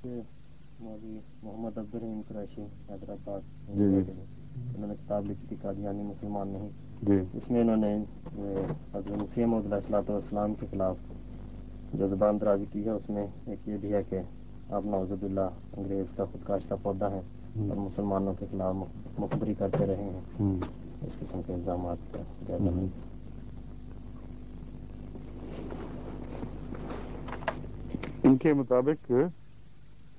مولوی محمد عبدالرحیم قریشی حیدرآباد جی جی انہوں نے کتاب لکھی تھی قادیانی مسلمان نہیں. جی اس میں انہوں نے حضرت مسیح موعود علیہ الصلوۃ والسلام کے خلاف جو زبان درازی کی ہے اس میں ایک یہ بھی ہے کہ آپ نعوذ باللہ انگریز کا خود کاشتہ پودا ہے اور مسلمانوں کے خلاف مخبری کرتے رہے ہیں. اس قسم کے الزامات کا جائزہ لیں. ان کے مطابق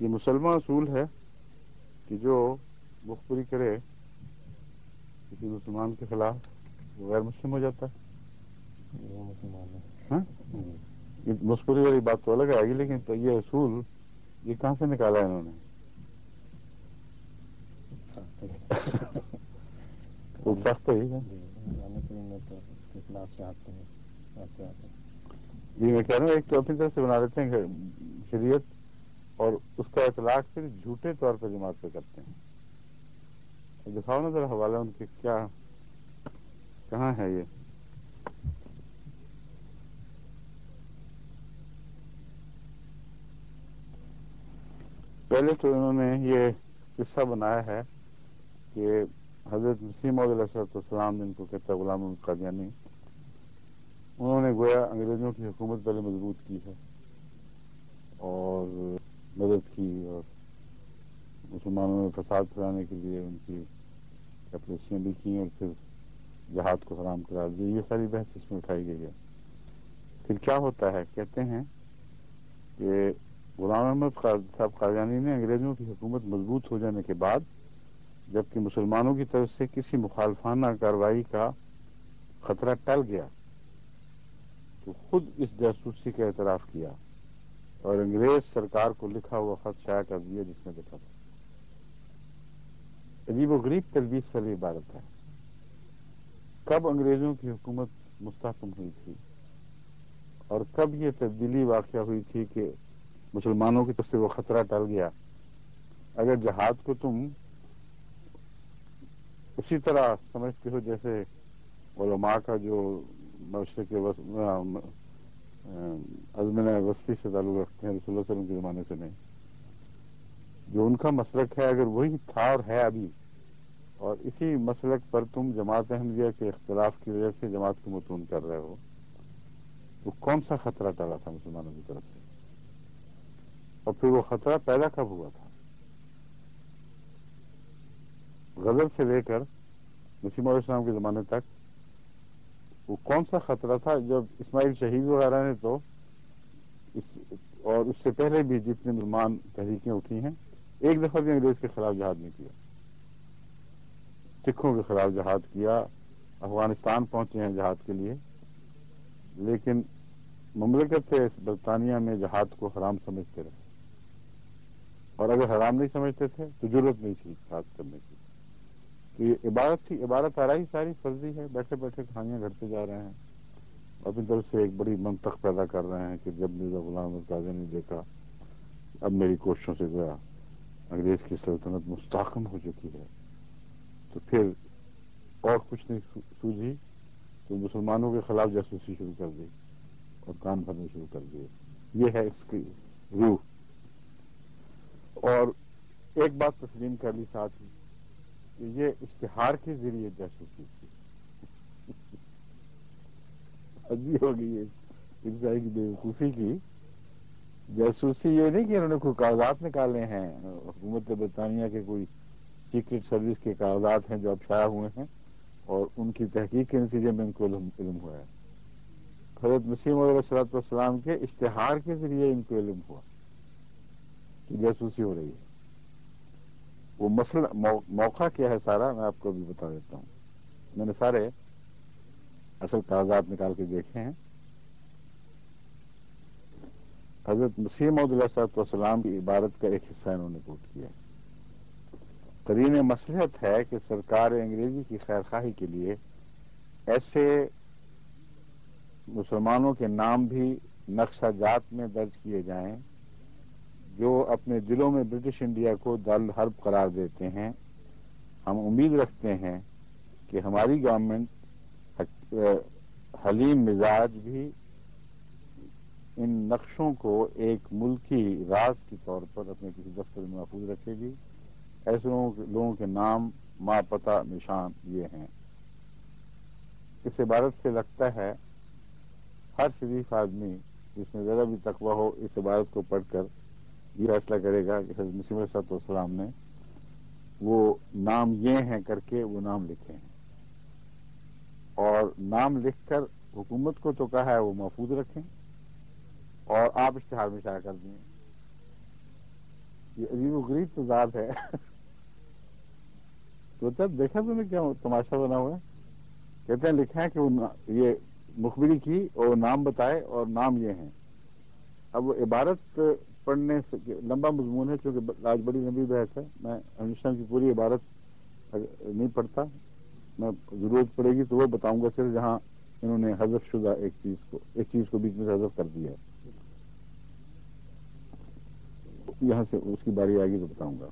یہ مسلمان اصول ہے کہ جو مخبری کرے کسی مسلمان کے خلاف وہ غیر مسلم ہو جاتا ہے. وہ مسلمان ہے. ہاں یہ مخبری والی بات تو الگ آئے گی، لیکن تو یہ اصول یہ کہاں سے نکالا ہے انہوں نے؟ وہ سخت ہی ہے. اس کے خلاف سے آتے ہیں. جی میں کہہ رہا ہوں ایک تو اپنی طرف سے بنا دیتے ہیں شریعت اور اس کا اطلاق صرف جھوٹے طور پر جماعت پہ کرتے ہیں. دکھاؤ نا ذرا حوالہ ان کے کیا کہاں ہے یہ. پہلے تو انہوں نے یہ قصہ بنایا ہے کہ حضرت مسیح موعود علیہ السلام جن کو کہتا ہے غلام احمد قادیانی، انہوں نے گویا انگریزوں کی حکومت پہلے مضبوط کی ہے اور مدد کی اور مسلمانوں میں فساد پھیلانے کے لیے ان کی چپلوسیاں بھی کی اور پھر جہاد کو حرام قرار دیا. یہ ساری بحث اس میں اٹھائی گئی ہے. پھر کیا ہوتا ہے؟ کہتے ہیں کہ غلام احمد صاحب قادیانی نے انگریزوں کی حکومت مضبوط ہو جانے کے بعد جبکہ مسلمانوں کی طرف سے کسی مخالفانہ کارروائی کا خطرہ ٹل گیا تو خود اس جاسوسی کا اعتراف کیا اور انگریز سرکار کو لکھا ہوا خط شائع کر دیا جس میں لکھا تھا. عجیب و غریب تلبیس والی عبارت ہے. کب انگریزوں کی حکومت مستحکم ہوئی تھی اور کب یہ تبدیلی واقع ہوئی تھی کہ مسلمانوں کی طرف سے وہ خطرہ ٹل گیا؟ اگر جہاد کو تم اسی طرح سمجھتے ہو جیسے علماء کا جو مشرق ازمنہ وسطی سے تعلق رکھتے ہیں، رسول اللہ صلی اللہ علیہ وسلم کے زمانے سے نہیں، جو ان کا مسلک ہے اگر وہی تھا اور ہے ابھی اور اسی مسلک پر تم جماعت احمدیہ کے اختلاف کی وجہ سے جماعت کو متون کر رہے ہو، تو کون سا خطرہ ٹلا تھا مسلمانوں کی طرف سے؟ اور پھر وہ خطرہ پیدا کب ہوا تھا؟ غزل سے لے کر مسیح موعود السلام کے زمانے تک وہ کون سا خطرہ تھا؟ جب اسماعیل شہید وغیرہ نے تو اور اس سے پہلے بھی جتنے مسلمان تحریکیں اٹھی ہیں ایک دفعہ بھی انگریز کے خلاف جہاد نہیں کیا. سکھوں کے خلاف جہاد کیا، افغانستان پہنچے ہیں جہاد کے لیے، لیکن مملکت برطانیہ میں جہاد کو حرام سمجھتے رہے اور اگر حرام نہیں سمجھتے تھے تو ضرورت نہیں تھی جہاد کرنے کی. تو یہ عبارت تھی، عبارت آرائی ساری فرضی ہے. بیٹھے بیٹھے کہانیاں گھڑتے جا رہے ہیں، اپنی طرف سے ایک بڑی منطق پیدا کر رہے ہیں کہ جب مرزا غلام احمد قادیانی نے دیکھا اب میری کوششوں سے گیا انگریز کی سلطنت مستحکم ہو چکی ہے تو پھر اور کچھ نہیں سوجھی تو مسلمانوں کے خلاف جاسوسی شروع کر دی اور کان بھرنے شروع کر دیے. یہ ہے اس کی روح. اور ایک بات تسلیم کر لی ساتھ ہی کہ یہ اشتہار کے ذریعے جاسوسی تھی. عجیب ہو گئی ہے انسان کی بیوقوفی کی. جاسوسی یہ نہیں کہ انہوں نے کوئی کاغذات نکالے ہیں، حکومت برطانیہ کے کوئی سیکرٹ سروس کے کاغذات ہیں جو اب شائع ہوئے ہیں اور ان کی تحقیق کے نتیجے میں ان کو علم ہوا ہے. حضرت مسیح موعود علیہ الصلوۃ والسلام کے اشتہار کے ذریعے ان کو علم ہوا کہ جاسوسی ہو رہی ہے. وہ مسئلہ موقع کیا ہے سارا میں آپ کو بھی بتا دیتا ہوں. میں نے سارے اصل کاغذات نکال کے دیکھے ہیں. حضرت مسیح موعود علیہ الصلوۃ والسلام کی عبارت کا ایک حصہ انہوں نے کوٹ کیا ہے. قرین مصلحت ہے کہ سرکار انگریزی کی خیرخواہی کے لیے ایسے مسلمانوں کے نام بھی نقشہ جات میں درج کیے جائیں جو اپنے دلوں میں برٹش انڈیا کو دار الحرب قرار دیتے ہیں. ہم امید رکھتے ہیں کہ ہماری گورنمنٹ حلیم مزاج بھی ان نقشوں کو ایک ملکی راز کے طور پر اپنے کسی دفتر میں محفوظ رکھے گی. ایسے لوگوں کے نام، ماں، پتہ، نشان یہ ہیں. اس عبارت سے لگتا ہے ہر شریف آدمی جس میں ذرا بھی تقویٰ ہو اس عبارت کو پڑھ کر یہ فیصلہ کرے گا کہ حضرت مسیح علیہ السلام نے وہ نام یہ ہیں کر کے وہ نام لکھے ہیں، اور نام لکھ کر حکومت کو تو کہا ہے وہ محفوظ رکھیں اور آپ اشتہار میں شائع کر دیں. یہ عجیب و غریب تضاد ہے. تو تب دیکھا تم نے کیا تماشا بنا ہوا ہے. کہتے ہیں لکھا ہے کہ وہ یہ مخبری کی اور نام بتائے اور نام یہ ہیں. اب وہ عبارت پڑھنے سے لمبا مضمون ہے، چونکہ آج بڑی لمبی بحث ہے. میں ہمیشہ کی پوری عبارت نہیں پڑھتا، میں ضرورت پڑے گی تو وہ بتاؤں گا صرف جہاں انہوں نے حذف شدہ ایک چیز کو بیچ میں سے حذف کر دیا ہے. یہاں سے اس کی باری آئے گی تو بتاؤں گا.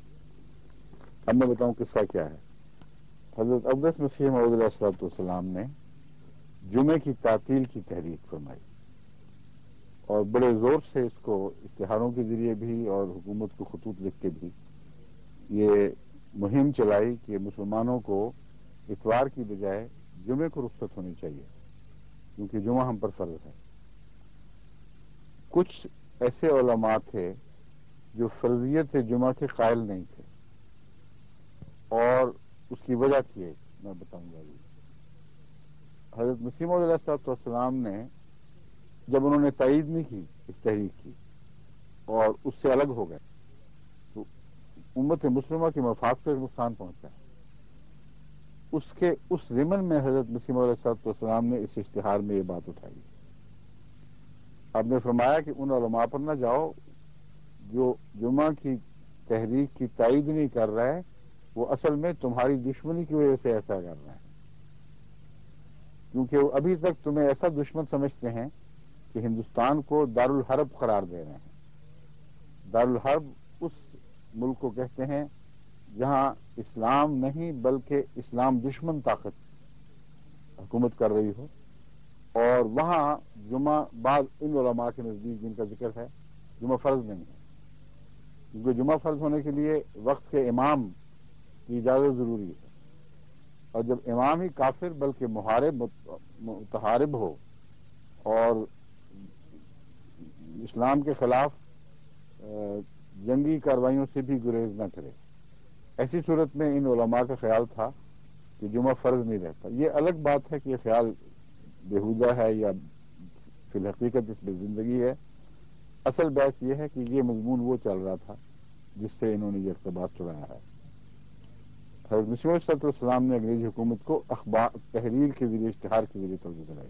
اب میں بتاؤں قصہ کیا ہے. حضرت اقدس مسیح موعود علیہ السلام نے جمعے کی تعطیل کی تحریک فرمائی اور بڑے زور سے اس کو اشتہاروں کے ذریعے بھی اور حکومت کو خطوط لکھ کے بھی یہ مہم چلائی کہ مسلمانوں کو اتوار کی بجائے جمعے کو رخصت ہونی چاہیے کیونکہ جمعہ ہم پر فرض ہے. کچھ ایسے علماء تھے جو فرضیت جمعہ کے قائل نہیں تھے اور اس کی وجہ تھی میں بتاؤں گا. حضرت مسیح موعود علیہ السلام نے جب انہوں نے تائید نہیں کی اس تحریک کی اور اس سے الگ ہو گئے تو امت مسلمہ کے مفاد کو ایک نقصان پہنچا. اس ضمن میں حضرت مسیح موعود علیہ السلام نے اس اشتہار میں یہ بات اٹھائی. آپ نے فرمایا کہ ان علماء پر نہ جاؤ جو جمعہ کی تحریک کی تائید نہیں کر رہا ہے، وہ اصل میں تمہاری دشمنی کی وجہ سے ایسا کر رہے ہیں، کیونکہ وہ ابھی تک تمہیں ایسا دشمن سمجھتے ہیں کہ ہندوستان کو دارالحرب قرار دے رہے ہیں. دارالحرب اس ملک کو کہتے ہیں جہاں اسلام نہیں بلکہ اسلام دشمن طاقت حکومت کر رہی ہو، اور وہاں جمعہ بعض ان علماء کے نزدیک جن کا ذکر ہے جمعہ فرض نہیں ہے، کیونکہ جمعہ فرض ہونے کے لیے وقت کے امام کی اجازت ضروری ہے، اور جب امام ہی کافر بلکہ محارب متحارب ہو اور اسلام کے خلاف جنگی کارروائیوں سے بھی گریز نہ کرے، ایسی صورت میں ان علماء کا خیال تھا کہ جمعہ فرض نہیں رہتا. یہ الگ بات ہے کہ یہ خیال بیہودہ ہے یا فی الحقیقت اس میں زندگی ہے. اصل بحث یہ ہے کہ یہ مضمون وہ چل رہا تھا جس سے انہوں نے یہ اقتباس چڑھایا ہے. حضرت مسیح علیہ السلام نے انگریزی حکومت کو اخبار تحریر کے ذریعے اشتہار کے ذریعے توجہ دلائی.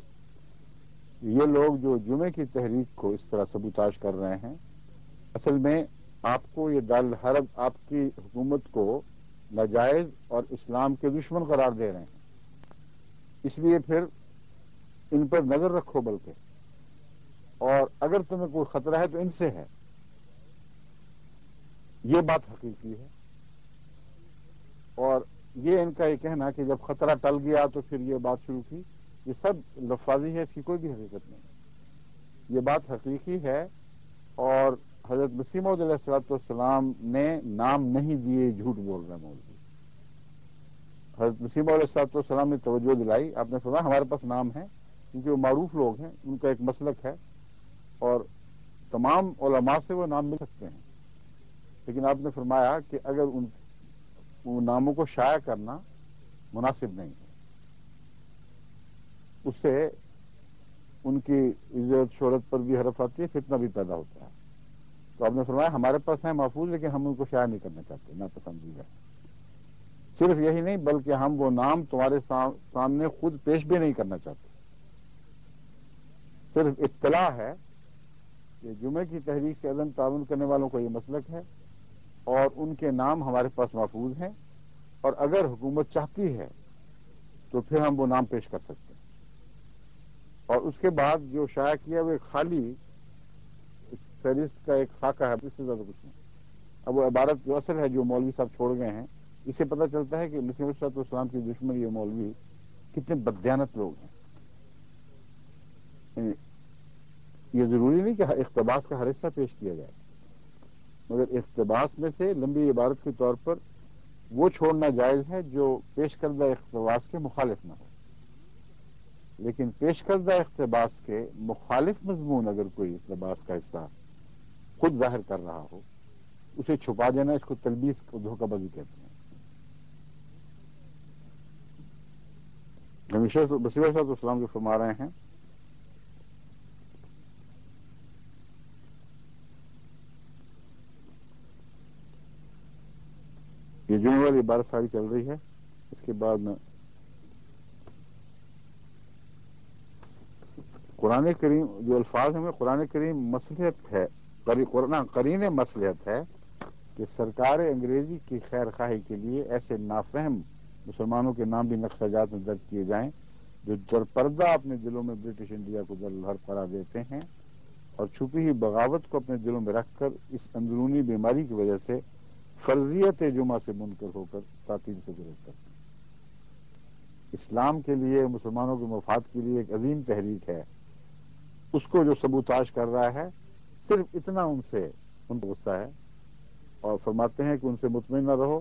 یہ لوگ جو جمعے کی تحریک کو اس طرح سبوتاش کر رہے ہیں اصل میں آپ کو یہ دارالحرب آپ کی حکومت کو ناجائز اور اسلام کے دشمن قرار دے رہے ہیں. اس لیے پھر ان پر نظر رکھو، بلکہ اور اگر تمہیں کوئی خطرہ ہے تو ان سے ہے. یہ بات حقیقی ہے، اور یہ ان کا یہ کہنا کہ جب خطرہ ٹل گیا تو پھر یہ بات شروع کی، یہ سب لفاظی ہے، اس کی کوئی بھی حقیقت نہیں ہے. یہ بات حقیقی ہے، اور حضرت مسیح موعود علیہ السلام نے نام نہیں دیے، جھوٹ بول رہے ہیں مولوی. حضرت مسیح موعود علیہ السلام نے توجہ دلائی. آپ نے فرمایا ہمارے پاس نام ہے، کیونکہ وہ معروف لوگ ہیں، ان کا ایک مسلک ہے اور تمام علماء سے وہ نام مل سکتے ہیں. لیکن آپ نے فرمایا کہ اگر ان ناموں کو شائع کرنا مناسب نہیں ہے، اس سے ان کی عزت شہرت پر بھی حرف آتی ہے، فتنہ بھی پیدا ہوتا ہے. تو آپ نے فرمایا ہمارے پاس ہیں محفوظ، لیکن ہم ان کو شائع نہیں کرنا چاہتے، ناپسندیدہ. صرف یہی نہیں بلکہ ہم وہ نام تمہارے سامنے خود پیش بھی نہیں کرنا چاہتے. صرف اطلاع ہے کہ جمعے کی تحریک سے عدم تعاون کرنے والوں کو یہ مسلک ہے اور ان کے نام ہمارے پاس محفوظ ہیں، اور اگر حکومت چاہتی ہے تو پھر ہم وہ نام پیش کر سکتے ہیں. اور اس کے بعد جو شائع کیا وہ ایک خالی فہرست کا ایک خاکہ ہے، اس سے زیادہ کچھ نہیں. اب وہ عبارت جو اصل ہے جو مولوی صاحب چھوڑ گئے ہیں، اس سے پتہ چلتا ہے کہ مسیح علیہ السلام کی دشمن یہ مولوی کتنے بددیانت لوگ ہیں. یہ ضروری نہیں کہ اقتباس کا ہر حصہ پیش کیا جائے، مگر اقتباس میں سے لمبی عبارت کے طور پر وہ چھوڑنا جائز ہے جو پیش کردہ اقتباس کے مخالف نہ ہو، لیکن پیش کردہ اقتباس کے مخالف مضمون اگر کوئی اقتباس کا حصہ خود ظاہر کر رہا ہو، اسے چھپا دینا، اس کو تلبیس کو دھوکہ بازی کہتے ہیں۔ ہمیشہ بصیر صاحب اسلام جو فرما رہے ہیں یہ جو والی عبارت ساری چل رہی ہے، اس کے بعد میں قرآن کریم جو الفاظ ہیں، قرآن کریم مصلحت ہے، قرین مصلحت ہے کہ سرکار انگریزی کی خیر خواہی کے لیے ایسے نافہم مسلمانوں کے نام بھی نقشہ جات میں درج کیے جائیں جو در پردہ اپنے دلوں میں برٹش انڈیا کو درہر قرار دیتے ہیں اور چھپی ہی بغاوت کو اپنے دلوں میں رکھ کر اس اندرونی بیماری کی وجہ سے فرضیت جمعہ سے منکر ہو کر تعطیل سے گریز کرتے ہیں۔ اسلام کے لیے، مسلمانوں کے مفاد کے لیے ایک عظیم تحریک ہے، اس کو جو سبوتاش کر رہا ہے، صرف اتنا ان کو غصہ ہے اور فرماتے ہیں کہ ان سے مطمئن نہ رہو،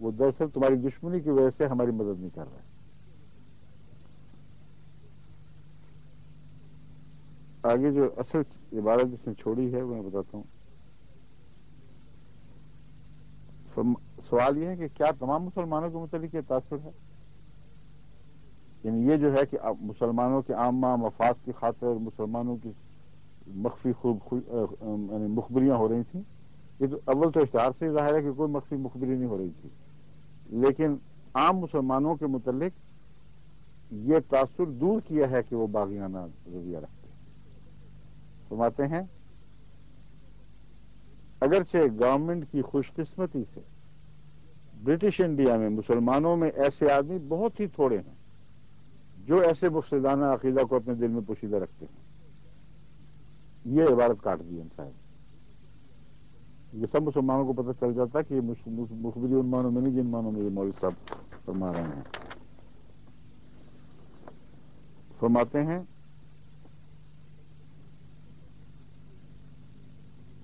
وہ دراصل تمہاری دشمنی کی وجہ سے ہماری مدد نہیں کر رہے۔ آگے جو اصل عبارت جس نے چھوڑی ہے وہ میں بتاتا ہوں۔ سوال یہ ہے کہ کیا تمام مسلمانوں کے متعلق یہ تاثر ہے؟ یعنی یہ جو ہے کہ مسلمانوں کے عامہ مفاد کی خاطر مسلمانوں کی مخفی یعنی مخبریاں ہو رہی تھیں، یہ تو اول تو اشتہار سے ظاہر ہے کہ کوئی مخفی مخبری نہیں ہو رہی تھی، لیکن عام مسلمانوں کے متعلق یہ تاثر دور کیا ہے کہ وہ باغیانہ رویہ رکھتے ہیں۔ فرماتے ہیں اگرچہ گورنمنٹ کی خوش قسمتی سے برٹش انڈیا میں مسلمانوں میں ایسے آدمی بہت ہی تھوڑے ہیں جو ایسے مفسدانہ عقیدہ کو اپنے دل میں پوشیدہ رکھتے ہیں، یہ عبارت کاٹ دی صاحب۔ یہ سب مسلمانوں کو پتہ چل جاتا ہے کہ یہ مخبری ان معنوں میں نہیں جن معنوں میں یہ مولوی صاحب فرما رہے ہیں۔ فرماتے ہیں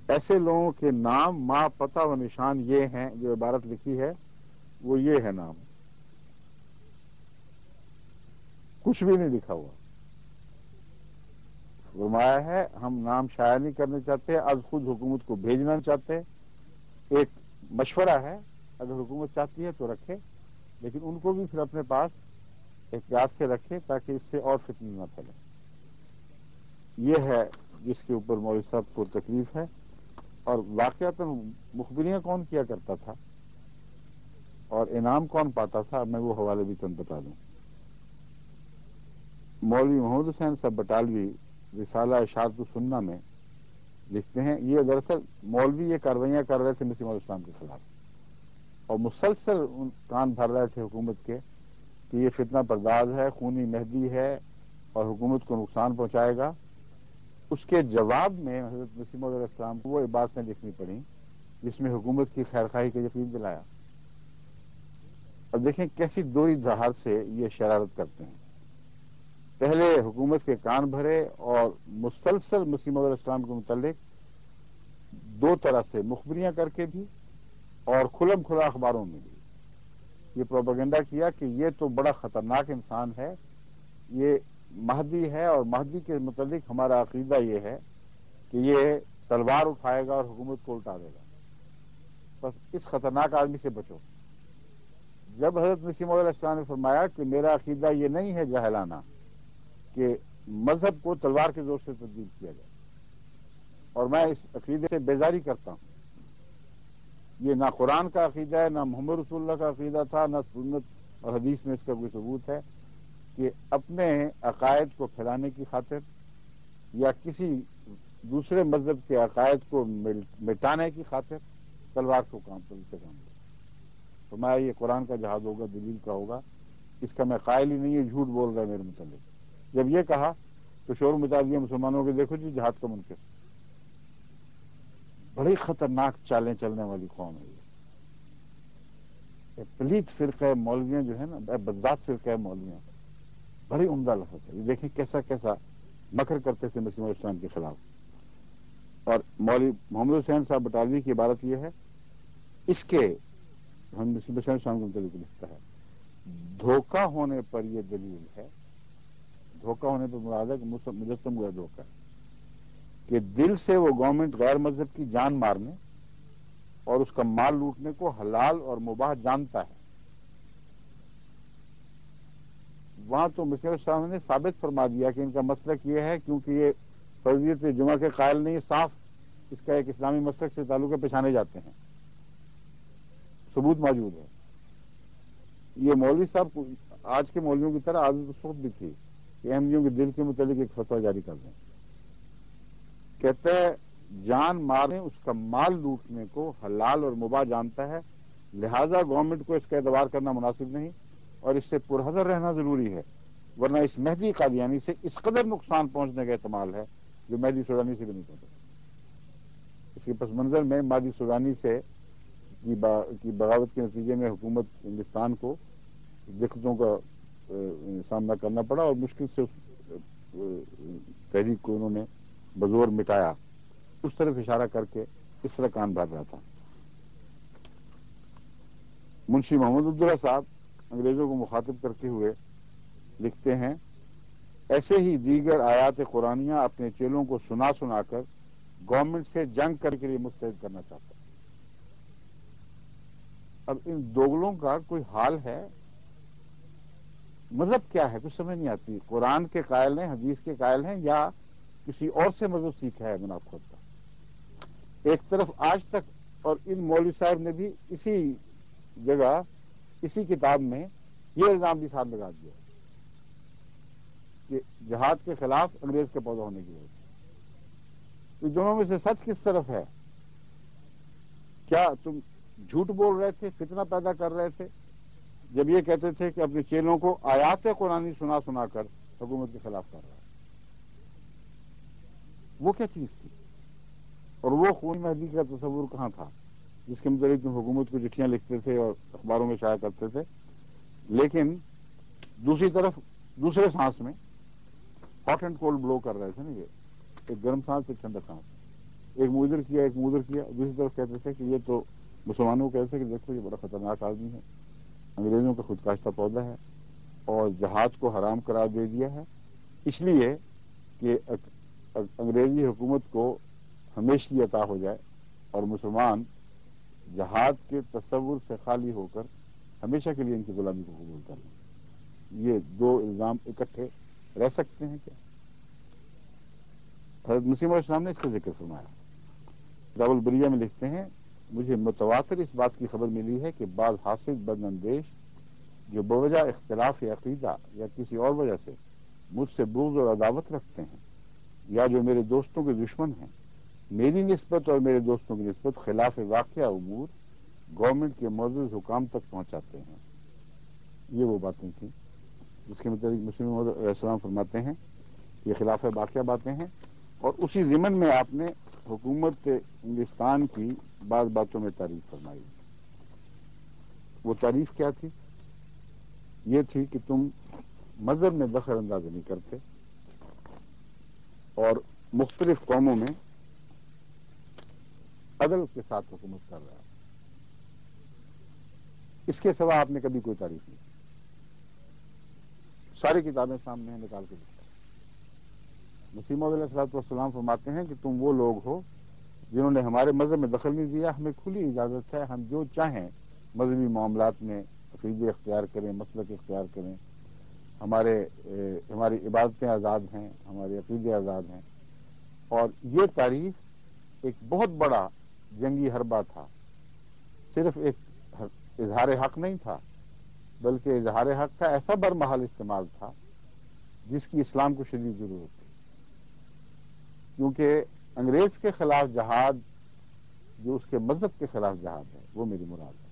ایسے لوگوں کے نام، ماں، پتہ و نشان یہ ہیں، جو عبارت لکھی ہے وہ یہ ہے، نام کچھ بھی نہیں لکھا ہوا۔ فرمایا ہے ہم نام شائع نہیں کرنے چاہتے، از خود حکومت کو بھیجنا چاہتے، ایک مشورہ ہے، اگر حکومت چاہتی ہے تو رکھے، لیکن ان کو بھی پھر اپنے پاس احتیاط سے رکھے تاکہ اس سے اور فتنہ نہ پھیلے۔ یہ ہے جس کے اوپر مولوی صاحب کو تکلیف ہے۔ اور واقعات مخبریاں کون کیا کرتا تھا اور انعام کون پاتا تھا، میں وہ حوالے بھی تم بتا دوں۔ مولوی محمد حسین صاحب بٹالوی رسالہ اشاعت السنہ میں لکھتے ہیں، یہ دراصل مولوی یہ کاروائیاں کر رہے تھے مسلم اسلام کے خلاف اور مسلسل کان بھر رہے تھے حکومت کے کہ یہ فتنہ پرداز ہے، خونی مہدی ہے اور حکومت کو نقصان پہنچائے گا۔ اس کے جواب میں حضرت مسیح موعود علیہ السلام کو وہ باتیں لکھنی پڑیں جس میں حکومت کی خیرخواہی کا یقین دلایا۔ اب دیکھیں کیسی دوری دھار سے یہ شرارت کرتے ہیں۔ پہلے حکومت کے کان بھرے اور مسلسل مسیح موعود علیہ السلام کے متعلق دو طرح سے مخبریاں کر کے بھی اور کھلم کھلا اخباروں میں بھی یہ پروپیگنڈا کیا کہ یہ تو بڑا خطرناک انسان ہے، یہ مہدی ہے اور مہدی کے متعلق ہمارا عقیدہ یہ ہے کہ یہ تلوار اٹھائے گا اور حکومت کو الٹا دے گا، بس اس خطرناک آدمی سے بچو۔ جب حضرت مسیح موعود علیہ السلام نے فرمایا کہ میرا عقیدہ یہ نہیں ہے جاہلانہ کہ مذہب کو تلوار کے زور سے تبدیل کیا جائے، اور میں اس عقیدے سے بیزاری کرتا ہوں، یہ نہ قرآن کا عقیدہ ہے، نہ محمد رسول اللہ کا عقیدہ تھا، نہ سنت اور حدیث میں اس کا کوئی ثبوت ہے کہ اپنے عقائد کو پھیلانے کی خاطر یا کسی دوسرے مذہب کے عقائد کو مٹانے کی خاطر تلوار کو کام سے کام لے۔ تو میں یہ قرآن کا جہاد ہوگا، دلیل کا ہوگا، اس کا میں قائل ہی نہیں ہے، جھوٹ بول رہا ہے میرے متعلق۔ جب یہ کہا تو شور مچا دیا مسلمانوں کے، دیکھو جی جہاد کا منکر، بڑی خطرناک چالیں چلنے والی قوم ہے یہ پلیت فرقہ مولویاں جو ہے نا، بدذات فرقہ مولویاں، بڑی عمدہ لفظ ہے۔ یہ دیکھیں کیسا کیسا مکر کرتے تھے مسیح اسلام کے خلاف. اور مولوی محمد حسین صاحب بٹالوی کی عبارت یہ ہے, اس کے ہم مسیح اسلام کے متعلق لکھتا ہے, دھوکہ ہونے پر یہ دلیل ہے, دھوکہ ہونے پر مراد ہے کہ مجسم ہوا دھوکہ ہے, کہ دل سے وہ گورنمنٹ غیر مذہب کی جان مارنے اور اس کا مال لوٹنے کو حلال اور مباح جانتا ہے. وہاں تو مسیح السلام نے ثابت فرما دیا کہ ان کا مسلک یہ ہے, کیونکہ یہ فرضیت جمعہ کے قائل نہیں, صاف اس کا ایک اسلامی مسلک سے تعلق ہے, پہچانے جاتے ہیں, ثبوت موجود ہے. یہ مولوی صاحب کو آج کے مولویوں کی طرح عادت سخت بھی تھی کہ احمدیوں کے دل کے متعلق ایک فتویٰ جاری کر دیں. کہتا ہے جان مارنے اس کا مال لوٹنے کو حلال اور مباح جانتا ہے, لہذا گورنمنٹ کو اس کا اعتبار کرنا مناسب نہیں اور اس سے پرحذر رہنا ضروری ہے, ورنہ اس مہدی قادیانی سے اس قدر نقصان پہنچنے کا احتمال ہے جو مہدی سودانی سے بھی نہیں پہنچا. اس کے پس منظر میں مہدی سودانی سے کی بغاوت کے نتیجے میں حکومت ہندوستان کو دقتوں کا سامنا کرنا پڑا اور مشکل سے اس تحریک کو انہوں نے بزور مٹایا. اس طرف اشارہ کر کے اس طرح کان بھر رہا تھا. منشی محمد عبداللہ صاحب انگریزوں کو مخاطب کرتے ہوئے لکھتے ہیں, ایسے ہی دیگر آیات قرآنیہ اپنے چیلوں کو سنا سنا کر گورنمنٹ سے جنگ کر کے لیے مستعد کرنا چاہتا ہے. اب ان دوگلوں کا کوئی حال ہے, مذہب کیا ہے کچھ سمجھ نہیں آتی. قرآن کے قائل ہیں, حدیث کے قائل ہیں, یا کسی اور سے مذہب سیکھا ہے منافقت کا. ایک طرف آج تک, اور ان مولوی صاحب نے بھی اسی جگہ اسی کتاب میں یہ الزام بھی ساتھ لگا دیا کہ جہاد کے خلاف انگریز کے پیدا ہونے کی وجہ سے. تو دونوں میں سے سچ کس طرف ہے؟ کیا تم جھوٹ بول رہے تھے, فتنہ پیدا کر رہے تھے جب یہ کہتے تھے کہ اپنے چیلوں کو آیات قرآنی سنا سنا کر حکومت کے خلاف کر رہا ہے؟ وہ کیا چیز تھی؟ اور وہ خون مہدی کا تصور کہاں تھا جس کے متعلق تم حکومت کو چٹھیاں لکھتے تھے اور اخباروں میں شائع کرتے تھے, لیکن دوسری طرف دوسرے سانس میں ہاٹ اینڈ کولڈ بلو کر رہے تھے نا, یہ ایک گرم سانس ایک ٹھنڈا سانس, ایک منہ ادھر کیا ایک منہ ادھر کیا. دوسری طرف کہتے تھے کہ یہ تو مسلمانوں کو کہتے تھے کہ دیکھو یہ بڑا خطرناک آدمی ہے, انگریزوں کا خود کاشتہ پودا ہے اور جہاد کو حرام قرار دے دیا ہے, اس لیے کہ انگریزی حکومت کو ہمیشگی عطا ہو جائے اور مسلمان جہاد کے تصور سے خالی ہو کر ہمیشہ کے لیے ان کی غلامی کو قبول کر لیں. یہ دو الزام اکٹھے رہ سکتے ہیں کیا؟ حضرت مسیح علیہ السلام نے اس کا ذکر فرمایا. کتاب البریہ میں لکھتے ہیں, مجھے متواتر اس بات کی خبر ملی ہے کہ بعض حاسد بد اندیش جو بوجہ اختلاف عقیدہ یا کسی اور وجہ سے مجھ سے بغض اور عداوت رکھتے ہیں, یا جو میرے دوستوں کے دشمن ہیں, میری نسبت اور میرے دوستوں کی نسبت خلاف واقعہ امور گورنمنٹ کے معزز حکام تک پہنچاتے ہیں. یہ وہ باتیں تھیں جس کے متعلق مسلم علیہ السلام فرماتے ہیں کہ یہ خلاف واقعہ باتیں ہیں, اور اسی ضمن میں آپ نے حکومت ہندوستان کی بعض باتوں میں تعریف فرمائی. وہ تعریف کیا تھی؟ یہ تھی کہ تم مذہب میں دخل اندازی نہیں کرتے اور مختلف قوموں میں عدل کے ساتھ حکومت کر رہا ہے. اس کے سوا آپ نے کبھی کوئی تعریف نہیں. ساری کتابیں سامنے ہیں, نکال کے دکھتا. مسیح موعود علیہ السلام فرماتے ہیں کہ تم وہ لوگ ہو جنہوں نے ہمارے مذہب میں دخل نہیں دیا, ہمیں کھلی اجازت ہے, ہم جو چاہیں مذہبی معاملات میں عقیدے اختیار کریں, مسلک اختیار کریں, ہماری عبادتیں آزاد ہیں, ہمارے عقیدے آزاد ہیں. اور یہ تعریف ایک بہت بڑا جنگی حربہ تھا, صرف ایک اظہار حق نہیں تھا بلکہ اظہار حق کا ایسا برمحل استعمال تھا جس کی اسلام کو شدید ضرورت تھی, کیونکہ انگریز کے خلاف جہاد جو اس کے مذہب کے خلاف جہاد ہے وہ میری مراد ہے,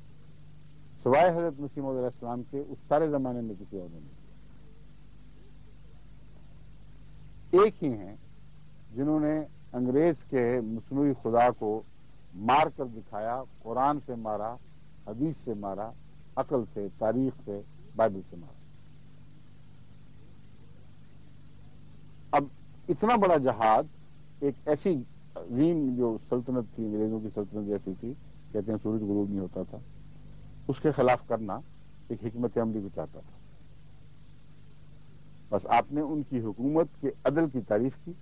سوائے حضرت مسیح موعود علیہ السلام کے اس سارے زمانے میں کسی اور نے نہیں. ایک ہی ہیں جنہوں نے انگریز کے مصنوعی خدا کو مار کر دکھایا, قرآن سے مارا, حدیث سے مارا, عقل سے, تاریخ سے, بائبل سے مارا. اب اتنا بڑا جہاد ایک ایسی عظیم جو سلطنت تھی، انگریزوں کی سلطنت جیسی تھی، کہتے ہیں سورج غروب نہیں ہوتا تھا، اس کے خلاف کرنا ایک حکمت عملی کو چاہتا تھا۔ بس آپ نے ان کی حکومت کے عدل کی تعریف کی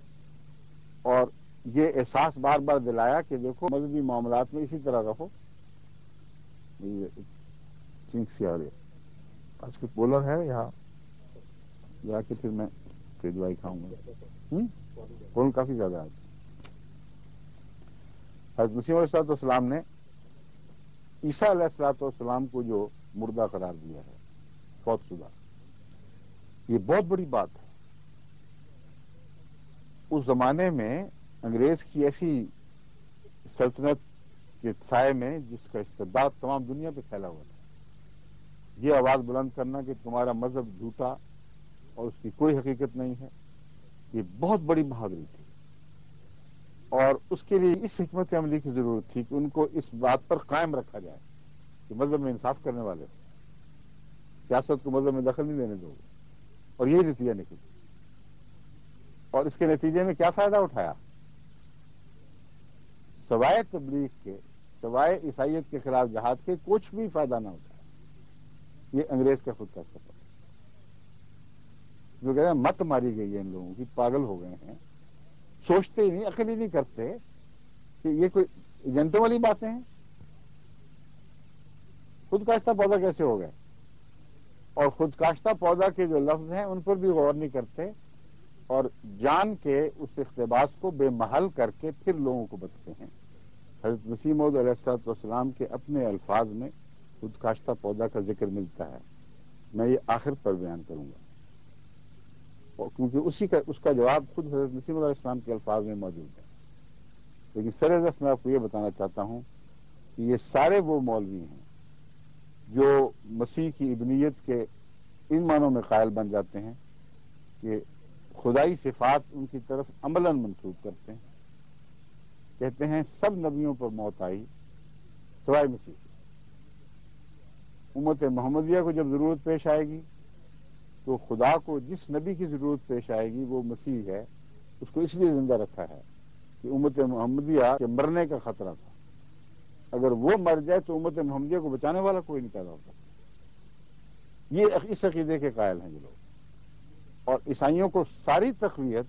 اور یہ احساس بار بار دلایا کہ دیکھو مذہبی معاملات میں اسی طرح رہو۔ چینک سی آ رہی ہے، آج کوئی بولر ہے یہاں جا کے پھر میں دوائی کھاؤں گا، کون کافی زیادہ آج۔ حضرت مسیح علیہ السلام نے عیسیٰ علیہ السلام کو جو مردہ قرار دیا ہے، فوت شدہ، یہ بہت بڑی بات ہے۔ اس زمانے میں انگریز کی ایسی سلطنت کے سائے میں جس کا استبداد تمام دنیا پہ پھیلا ہوا تھا، یہ آواز بلند کرنا کہ تمہارا مذہب جھوٹا اور اس کی کوئی حقیقت نہیں ہے، یہ بہت بڑی بہادری تھی۔ اور اس کے لیے اس حکمت عملی کی ضرورت تھی کہ ان کو اس بات پر قائم رکھا جائے کہ مذہب میں انصاف کرنے والے سیاست کو مذہب میں دخل نہیں دینے دو گے، اور یہی نتیجہ نکلا۔ اور اس کے نتیجے میں کیا فائدہ اٹھایا؟ سوائے تبلیغ کے، سوائے عیسائیت کے خلاف جہاد کے کچھ بھی فائدہ نہ اٹھایا۔ یہ انگریز کا خود کا سفر، جو کہتے ہیں مت ماری گئی ہے ان لوگوں کی، پاگل ہو گئے ہیں، سوچتے ہی نہیں، عقل ہی نہیں کرتے کہ یہ کوئی ایجنٹوں والی باتیں ہیں۔ خود کاشتہ پودا کیسے ہو گئے؟ اور خود کاشتہ پودا کے جو لفظ ہیں ان پر بھی غور نہیں کرتے، اور جان کے اس اقتباس کو بے محل کر کے پھر لوگوں کو بتاتے ہیں۔ حضرت مسیح موعود علیہ السلام کے اپنے الفاظ میں خود کاشتہ پودا کا ذکر ملتا ہے، میں یہ آخر پر بیان کروں گا، کیونکہ اس کا جواب خود حضرت مسیح موعود علیہ السلام کے الفاظ میں موجود ہے۔ لیکن سرزس میں آپ کو یہ بتانا چاہتا ہوں کہ یہ سارے وہ مولوی ہیں جو مسیح کی ابنیت کے ان معنوں میں قائل بن جاتے ہیں کہ خدائی صفات ان کی طرف عملاً منسوخ کرتے ہیں، کہتے ہیں سب نبیوں پر موت آئی سوائے مسیح کی۔ امت محمدیہ کو جب ضرورت پیش آئے گی تو خدا کو جس نبی کی ضرورت پیش آئے گی وہ مسیح ہے، اس کو اس لیے زندہ رکھا ہے کہ امت محمدیہ کے مرنے کا خطرہ تھا۔ اگر وہ مر جائے تو امت محمدیہ کو بچانے والا کوئی نہیں پیدا ہوتا۔ یہ اس عقیدے کے قائل ہیں یہ لوگ، اور عیسائیوں کو ساری تقویت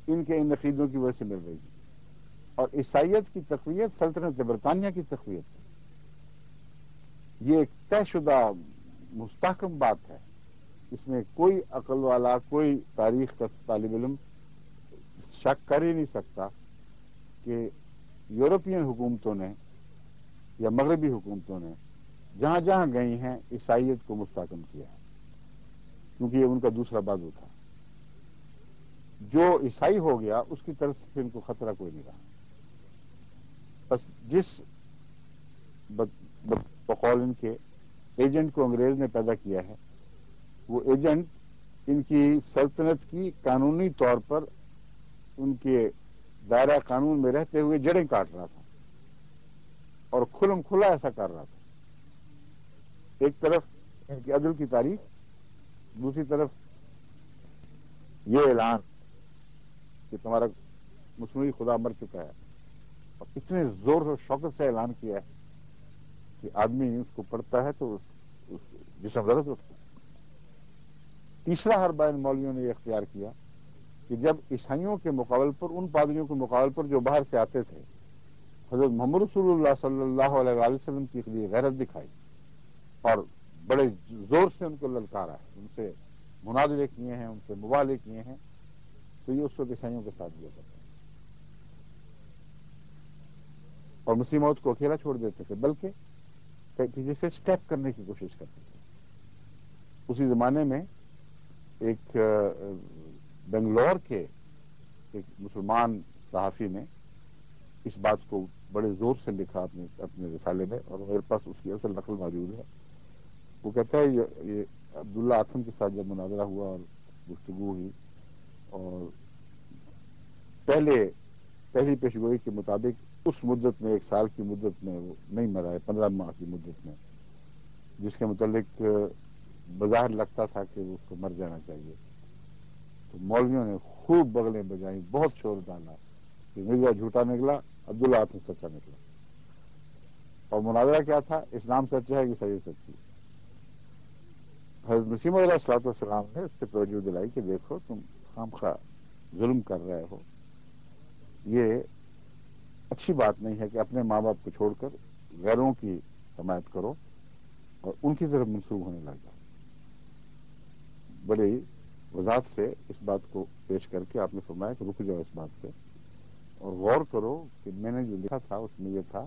ان کے ان عقیدوں کی وجہ سے مل رہی ہے۔ اور عیسائیت کی تقویت سلطنت برطانیہ کی تقویت ہے۔ یہ ایک طے شدہ مستحکم بات ہے، اس میں کوئی عقل والا، کوئی تاریخ کا طالب علم شک کر ہی نہیں سکتا کہ یورپین حکومتوں نے یا مغربی حکومتوں نے جہاں جہاں گئی ہیں عیسائیت کو مستحکم کیا ہے، کیونکہ یہ ان کا دوسرا بازو تھا۔ جو عیسائی ہو گیا اس کی طرف سے ان کو خطرہ کوئی نہیں رہا۔ بس جس بقول ان کے ایجنٹ کو انگریز نے پیدا کیا ہے، وہ ایجنٹ ان کی سلطنت کی قانونی طور پر ان کے دائرہ قانون میں رہتے ہوئے جڑیں کاٹ رہا تھا، اور کھلم کھلا ایسا کر رہا تھا۔ ایک طرف ان کی عدل کی تعریف، دوسری طرف یہ اعلان کہ تمہارا مصنوعی خدا مر چکا ہے، اور اتنے زور و شوقت سے اعلان کیا ہے کہ آدمی اس کو پڑھتا ہے تو جسم لرز اٹھتا ہے۔ تیسرا حربہ ان مولویوں نے یہ اختیار کیا کہ جب عیسائیوں کے مقابل پر، ان پادریوں کے مقابل پر جو باہر سے آتے تھے، حضرت محمد رسول اللہ صلی اللہ علیہ وآلہ وسلم کی لیے غیرت دکھائی اور بڑے زور سے ان کو للکارا ہے، ان سے مناظرے کیے ہیں، ان سے مباحثے کیے ہیں، تو یہ اس وقت عیسائیوں کے ساتھ دیا کرتے ہیں، اور مسیح موعود کو اکیلا چھوڑ دیتے تھے، بلکہ پیچھے سے اسٹیپ کرنے کی کوشش کرتے تھے۔ اسی زمانے میں ایک بنگلور کے ایک مسلمان صحافی نے اس بات کو بڑے زور سے لکھا اپنے رسالے میں، اور میرے پاس اس کی اصل نقل موجود ہے۔ وہ کہتا ہے یہ عبداللہ آتم کے ساتھ جب مناظرہ ہوا اور گفتگو ہوئی، اور پہلی پیشگوئی کے مطابق اس مدت میں، 1 سال کی مدت میں وہ نہیں مرا ہے، 15 ماہ کی مدت میں، جس کے متعلق بظاہر لگتا تھا کہ اس کو مر جانا چاہیے، تو مولویوں نے خوب بغلیں بجائیں، بہت شور ڈالا کہ مرزا جھوٹا نکلا، عبداللہ آتم سچا نکلا۔ اور مناظرہ کیا تھا؟ اسلام سچا ہے کہ عیسائیت سچی ہے؟ حضرت مسیح موعود علیہ السلام نے اس سے توجہ دلائی کہ دیکھو تم خامخواہ ظلم کر رہے ہو، یہ اچھی بات نہیں ہے کہ اپنے ماں باپ کو چھوڑ کر غیروں کی حمایت کرو اور ان کی طرف منسوب ہونے لگ جاؤ۔ بڑی وضاحت سے اس بات کو پیش کر کے آپ نے فرمایا کہ رک جاؤ اس بات پہ اور غور کرو کہ میں نے جو لکھا تھا اس میں یہ تھا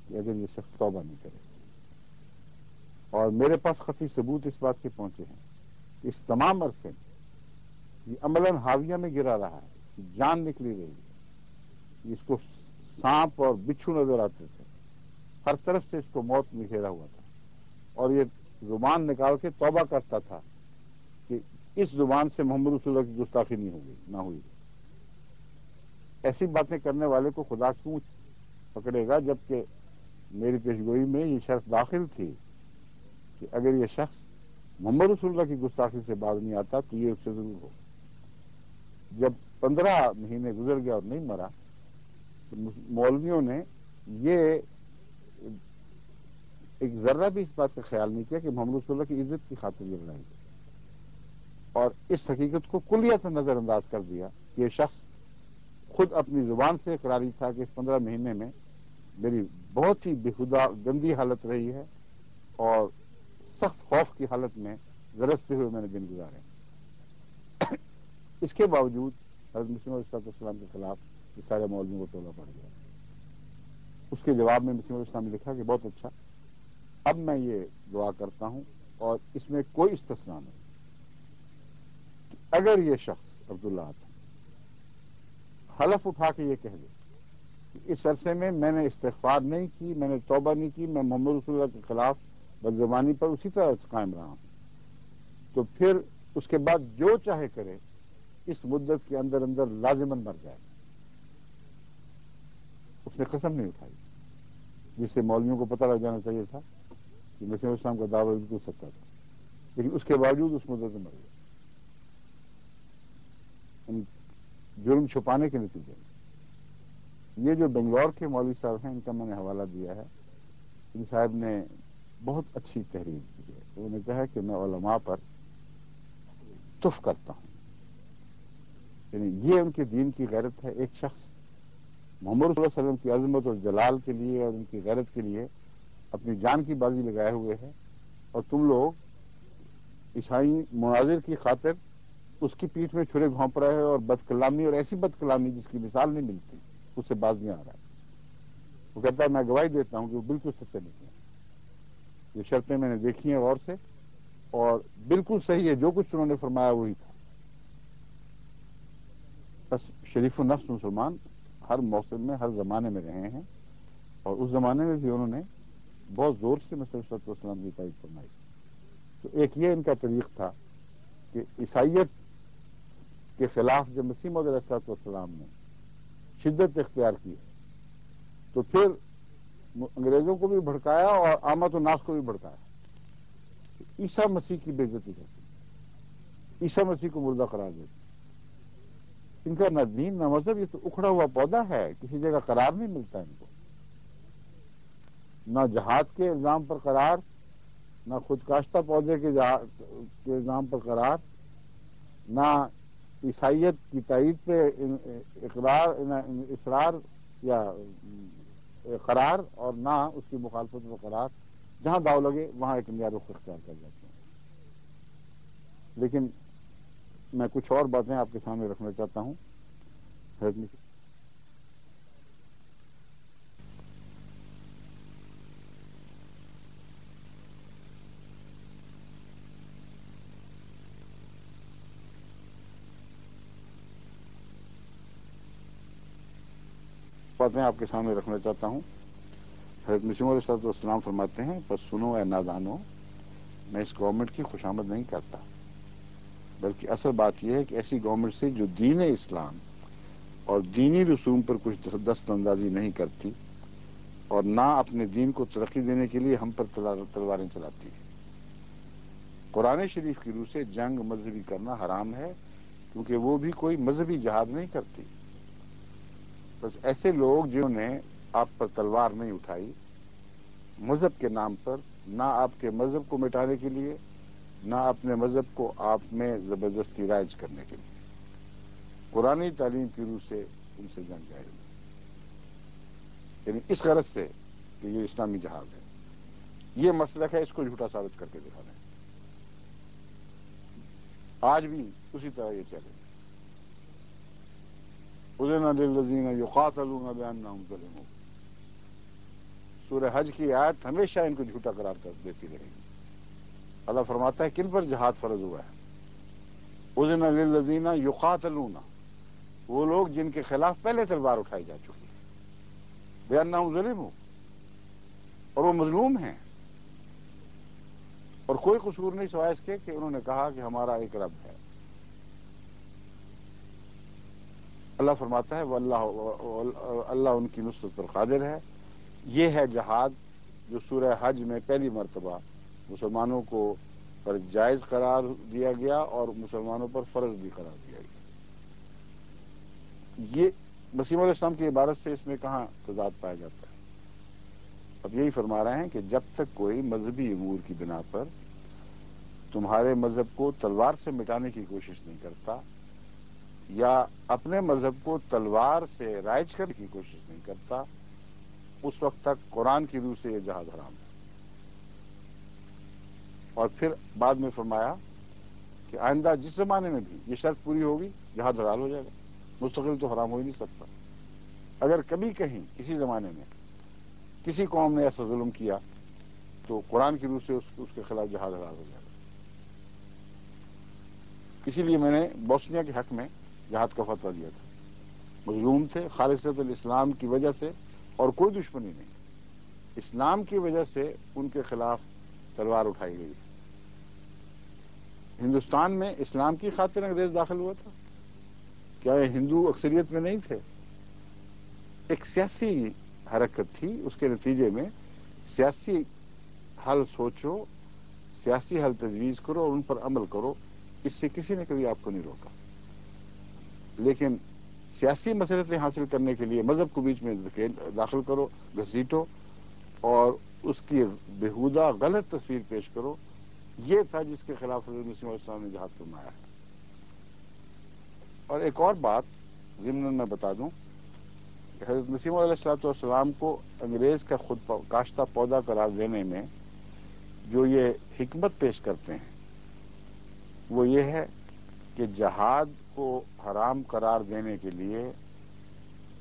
کہ اگر یہ شخص توبہ نہیں کرے، اور میرے پاس خفی ثبوت اس بات کے پہنچے ہیں کہ اس تمام عرصے میں یہ عملاً حاویہ میں گرا رہا ہے، اس کی جان نکلی رہی ہے، اس کو سانپ اور بچھو نظر آتے تھے، ہر طرف سے اس کو موت میں گھیرا ہوا تھا، اور یہ زبان نکال کے توبہ کرتا تھا کہ اس زبان سے محمد رسول اللہ کی گستاخی نہ ہوئی۔ ایسی باتیں کرنے والے کو خدا کیوں پکڑے گا جبکہ میری پیشگوئی میں یہ شرط داخل تھی کہ اگر یہ شخص محمد رسول اللہ کی گستاخی سے باز نہیں آتا تو یہ اس سے ضرور ہو۔ جب 15 مہینے گزر گیا اور نہیں مرا تو مولویوں نے یہ ایک ذرہ بھی اس بات کا خیال نہیں کیا کہ محمد رسول اللہ کی عزت کی خاطر یہ لڑائی ہے، اور اس حقیقت کو کلیت نظر انداز کر دیا کہ یہ شخص خود اپنی زبان سے اقراری تھا کہ اس 15 مہینے میں میری بہت ہی بےہودہ گندی حالت رہی ہے اور سخت خوف کی حالت میں گرجتے ہوئے میں نے دن گزارے۔ اس کے باوجود حضرت مسیح موعود علیہ السلام کے خلاف یہ سارے مولویوں کو ٹولہ پڑ گیا۔ اس کے جواب میں مسیح موعود علیہ السلام نے لکھا کہ بہت اچھا، اب میں یہ دعا کرتا ہوں اور اس میں کوئی استثناء نہیں، اگر یہ شخص عبداللہ آتا حلف اٹھا کے یہ کہہ دے کہ اس عرصے میں میں نے استغفار نہیں کی، میں نے توبہ نہیں کی، میں محمد رسول اللہ کے خلاف بدزبانی پر اسی طرح قائم رہا ہوں، تو پھر اس کے بعد جو چاہے کرے اس مدت کے اندر اندر لازماً مر جائے۔ اس نے قسم نہیں اٹھائی، جس سے مولویوں کو پتہ لگ جانا چاہیے تھا کہ مسیح السلام کا دعویٰ بالکل سچا تھا، لیکن اس کے باوجود اس مدت میں مر گیا جرم چھپانے کے نتیجے میں۔ یہ جو بنگلور کے مولوی صاحب ہیں ان کا میں نے حوالہ دیا ہے، ان صاحب نے بہت اچھی تحریر کی ہے۔ انہوں نے کہا کہ میں علماء پر تف کرتا ہوں، یعنی یہ ان کے دین کی غیرت ہے۔ ایک شخص محمد صلی اللہ علیہ وسلم کی عظمت اور جلال کے لیے اور ان کی غیرت کے لیے اپنی جان کی بازی لگائے ہوئے ہے، اور تم لوگ عیسائی مناظر کی خاطر اس کی پیٹھ میں چھرے گھونپ رہے ہیں اور بد کلامی، اور ایسی بد کلامی جس کی مثال نہیں ملتی، اس سے باز نہیں آ رہا ہے۔ وہ کہتا ہے میں گواہی دیتا ہوں کہ وہ بالکل سچے نکلے، یہ شرطیں میں نے دیکھی ہیں غور سے اور بالکل صحیح ہے، جو کچھ انہوں نے فرمایا وہی تھا۔ بس شریف النفس مسلمان ہر موسم میں ہر زمانے میں رہے ہیں، اور اس زمانے میں بھی انہوں نے بہت زور سے مسیح صلی اللہ علیہ وسلم کی تائید فرمائی۔ تو ایک یہ ان کا طریق تھا کہ عیسائیت کے خلاف جب مسیح موعود علیہ السلام نے شدت اختیار کی تو پھر انگریزوں کو بھی بھڑکایا اور عامت الناس کو بھی بھڑکایا، عیسیٰ مسیح کی بے عزتی کرتی، عیسیٰ مسیح کو مردہ قرار دیتی۔ ان کا نہ دین نہ مذہب، یہ تو اکھڑا ہوا پودا ہے، کسی جگہ قرار نہیں ملتا ان کو، نہ جہاد کے الزام پر قرار، نہ خود کاشتہ پودے کے الزام پر قرار، نہ عیسائیت کی تائید پہ اصرار یا قرار، اور نہ اس کی مخالفت میں قرار۔ جہاں داؤ لگے وہاں ایک نیا رخ اختیار کر جاتے ہیں۔ لیکن میں کچھ اور باتیں آپ کے سامنے رکھنا چاہتا ہوں۔ باتیں آپ کے سامنے رکھنا چاہتا ہوں۔ حضرت مسیح موعود علیہ السلام فرماتے ہیں بس سنو اے نادانو، میں اس گورنمنٹ کی خوشامد نہیں کرتا، بلکہ اصل بات یہ ہے کہ ایسی گورنمنٹ سے جو دین اسلام اور دینی رسوم پر کچھ دست اندازی نہیں کرتی اور نہ اپنے دین کو ترقی دینے کے لیے ہم پر تلواریں چلاتی ہے۔ قرآن شریف کی روح سے جنگ مذہبی کرنا حرام ہے، کیونکہ وہ بھی کوئی مذہبی جہاد نہیں کرتی، بس ایسے لوگ جنہوں نے آپ پر تلوار نہیں اٹھائی مذہب کے نام پر، نہ آپ کے مذہب کو مٹانے کے لیے، نہ اپنے مذہب کو آپ میں زبردستی رائج کرنے کے لیے، قرآنی تعلیم کی روح سے ان سے جنگ جائے گی، یعنی اس غرض سے کہ یہ اسلامی جہاد ہے، یہ مسلک ہے، اس کو جھوٹا ثابت کر کے دکھانا ہے۔ آج بھی اسی طرح یہ چلے۔ اذن للذین یقاتلون بانہم ظلموا، سورہ حج کی آیت ہمیشہ ان کو جھوٹا قرار کر دیتی رہے گی۔ اللہ فرماتا ہے کن پر جہاد فرض ہوا ہے؟ اذن للذین یقاتلون، وہ لوگ جن کے خلاف پہلے تلوار اٹھائی جا چکی ہے، بانہم ظلموا، اور وہ مظلوم ہیں، اور کوئی قصور نہیں سوائے اس کے کہ انہوں نے کہا کہ ہمارا ایک رب ہے۔ اللہ فرماتا ہے اللہ ان کی نصرت پر قادر ہے۔ یہ ہے جہاد جو سورہ حج میں پہلی مرتبہ مسلمانوں کو پر جائز قرار دیا گیا اور مسلمانوں پر فرض بھی قرار دیا گیا۔ یہ مسیح علیہ السلام کی عبارت سے اس میں کہاں تضاد پایا جاتا ہے؟ اب یہی فرما رہے ہیں کہ جب تک کوئی مذہبی امور کی بنا پر تمہارے مذہب کو تلوار سے مٹانے کی کوشش نہیں کرتا، یا اپنے مذہب کو تلوار سے رائج کرنے کی کوشش نہیں کرتا، اس وقت تک قرآن کی روح سے یہ جہاد حرام ہے۔ اور پھر بعد میں فرمایا کہ آئندہ جس زمانے میں بھی یہ شرط پوری ہوگی جہاد حلال ہو جائے گا، مستقل تو حرام ہو ہی نہیں سکتا۔ اگر کبھی کہیں کسی زمانے میں کسی قوم نے ایسا ظلم کیا تو قرآن کی روح سے اس کے خلاف جہاد حلال ہو جائے گا۔ اسی لیے میں نے بوسنیا کے حق میں جہاد کا فتویٰ دیا تھا۔ مظلوم تھے، خالصۃ الاسلام کی وجہ سے، اور کوئی دشمنی نہیں، اسلام کی وجہ سے ان کے خلاف تلوار اٹھائی گئی۔ ہندوستان میں اسلام کی خاطر انگریز داخل ہوا تھا؟ کیا یہ ہندو اکثریت میں نہیں تھے؟ ایک سیاسی حرکت تھی، اس کے نتیجے میں سیاسی حل سوچو، سیاسی حل تجویز کرو اور ان پر عمل کرو، اس سے کسی نے کبھی آپ کو نہیں روکا۔ لیکن سیاسی مسئلے حاصل کرنے کے لیے مذہب کو بیچ میں داخل کرو، گھسیٹو اور اس کی بےہودہ غلط تصویر پیش کرو، یہ تھا جس کے خلاف حضرت مسیح علیہ السلام نے جہاد فرمایا ہے۔ اور ایک اور بات ضمن میں بتا دوں کہ حضرت مسیح علیہ السلام کو انگریز کا خود کاشتہ پودا قرار دینے میں جو یہ حکمت پیش کرتے ہیں وہ یہ ہے کہ جہاد کو حرام قرار دینے کے لیے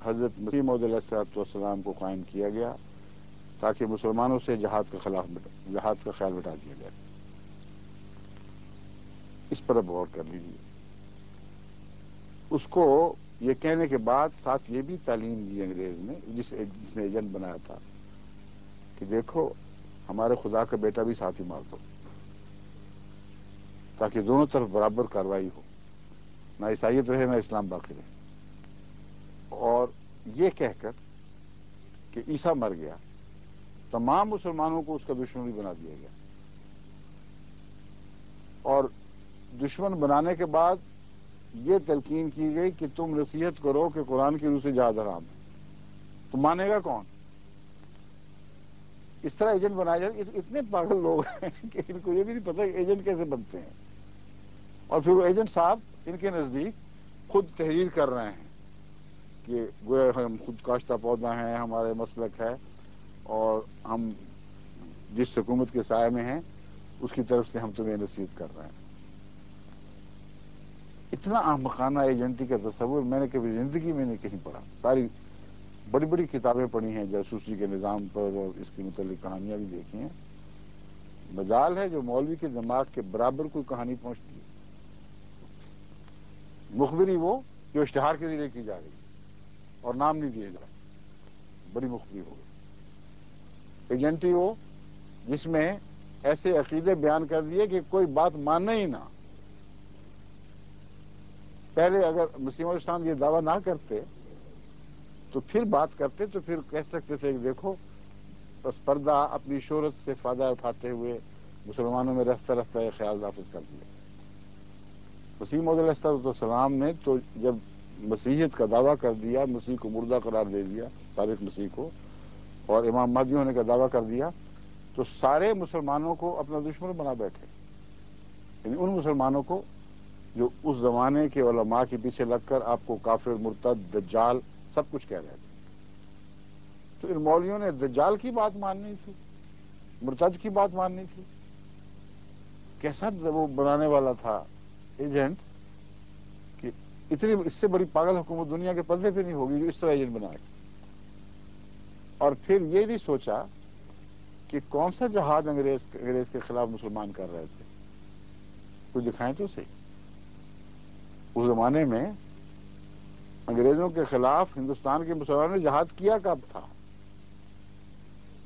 حضرت مسیح موعود علیہ السلام کو قائم کیا گیا تاکہ مسلمانوں سے جہاد کا خیال مٹا دیا جائے۔ اس پر اب غور کر لیجیے۔ اس کو یہ کہنے کے بعد ساتھ یہ بھی تعلیم دی انگریز نے، جس نے ایجنٹ بنایا تھا، کہ دیکھو ہمارے خدا کا بیٹا بھی ساتھ ہی مار دو تاکہ دونوں طرف برابر کارروائی ہو، نہ عیسائیت رہے نہ اسلام باقی رہے۔ اور یہ کہہ کر کہ عیسیٰ مر گیا، تمام مسلمانوں کو اس کا دشمن بھی بنا دیا گیا، اور دشمن بنانے کے بعد یہ تلقین کی گئی کہ تم نصیحت کرو کہ قرآن کی روح سے جہاد حرام ہے، تو مانے گا کون؟ اس طرح ایجنٹ بنائے جاتے۔ اتنے پاگل لوگ ہیں کہ ان کو یہ بھی نہیں پتا کہ ایجنٹ کیسے بنتے ہیں، اور پھر وہ ایجنٹ صاحب ان کے نزدیک خود تحریر کر رہے ہیں کہ گویا ہم خود کاشتہ پودا ہیں، ہمارے مسلک ہے، اور ہم جس حکومت کے سائے میں ہیں اس کی طرف سے ہم تمہیں نصیحت کر رہے ہیں۔ اتنا احمقانہ ایجنٹی کا تصور میں نے کبھی زندگی میں نہیں کہیں پڑھا۔ ساری بڑی بڑی کتابیں پڑھی ہیں جاسوسی کے نظام پر اور اس کے متعلق کہانیاں بھی دیکھی ہیں، مجال ہے جو مولوی کے دماغ کے برابر کوئی کہانی پہنچتی ہے۔ مخبری وہ جو اشتہار کے ذریعے کی جا رہی ہے اور نام نہیں دیے جا رہے، بڑی مخبری ہو گئی۔ ایجنٹی وہ جس میں ایسے عقیدے بیان کر دیے کہ کوئی بات ماننا ہی نہ۔ پہلے اگر مسیح علیہ السلام یہ دعویٰ نہ کرتے تو پھر بات کرتے، تو پھر کہہ سکتے تھے کہ دیکھو بس پردہ اپنی شہرت سے فائدہ اٹھاتے ہوئے مسلمانوں میں رفتہ رفتہ یہ خیال نافذ کر دیا۔ مسیح موعود علیہ السلام نے تو جب مسیحیت کا دعویٰ کر دیا، مسیح کو مردہ قرار دے دیا، سابق مسیح کو، اور امام مہدی ہونے کا دعویٰ کر دیا، تو سارے مسلمانوں کو اپنا دشمن بنا بیٹھے، یعنی ان مسلمانوں کو جو اس زمانے کے علماء کے پیچھے لگ کر آپ کو کافر، مرتد، دجال سب کچھ کہہ رہے تھے۔ تو ان مولویوں نے دجال کی بات ماننی تھی، مرتد کی بات ماننی تھی۔ کیسا وہ بنانے والا تھا ایجنٹ کہ اتنی اس سے بڑی پاگل حکومت دنیا کے پردے پہ نہیں ہوگی جو اس طرح ایجنٹ بنائے۔ اور پھر یہ نہیں سوچا کہ کون سا جہاد انگریز کے خلاف مسلمان کر رہے تھے، کچھ دکھائیں تو صحیح۔ اس زمانے میں انگریزوں کے خلاف ہندوستان کے مسلمانوں نے جہاد کیا کب تھا،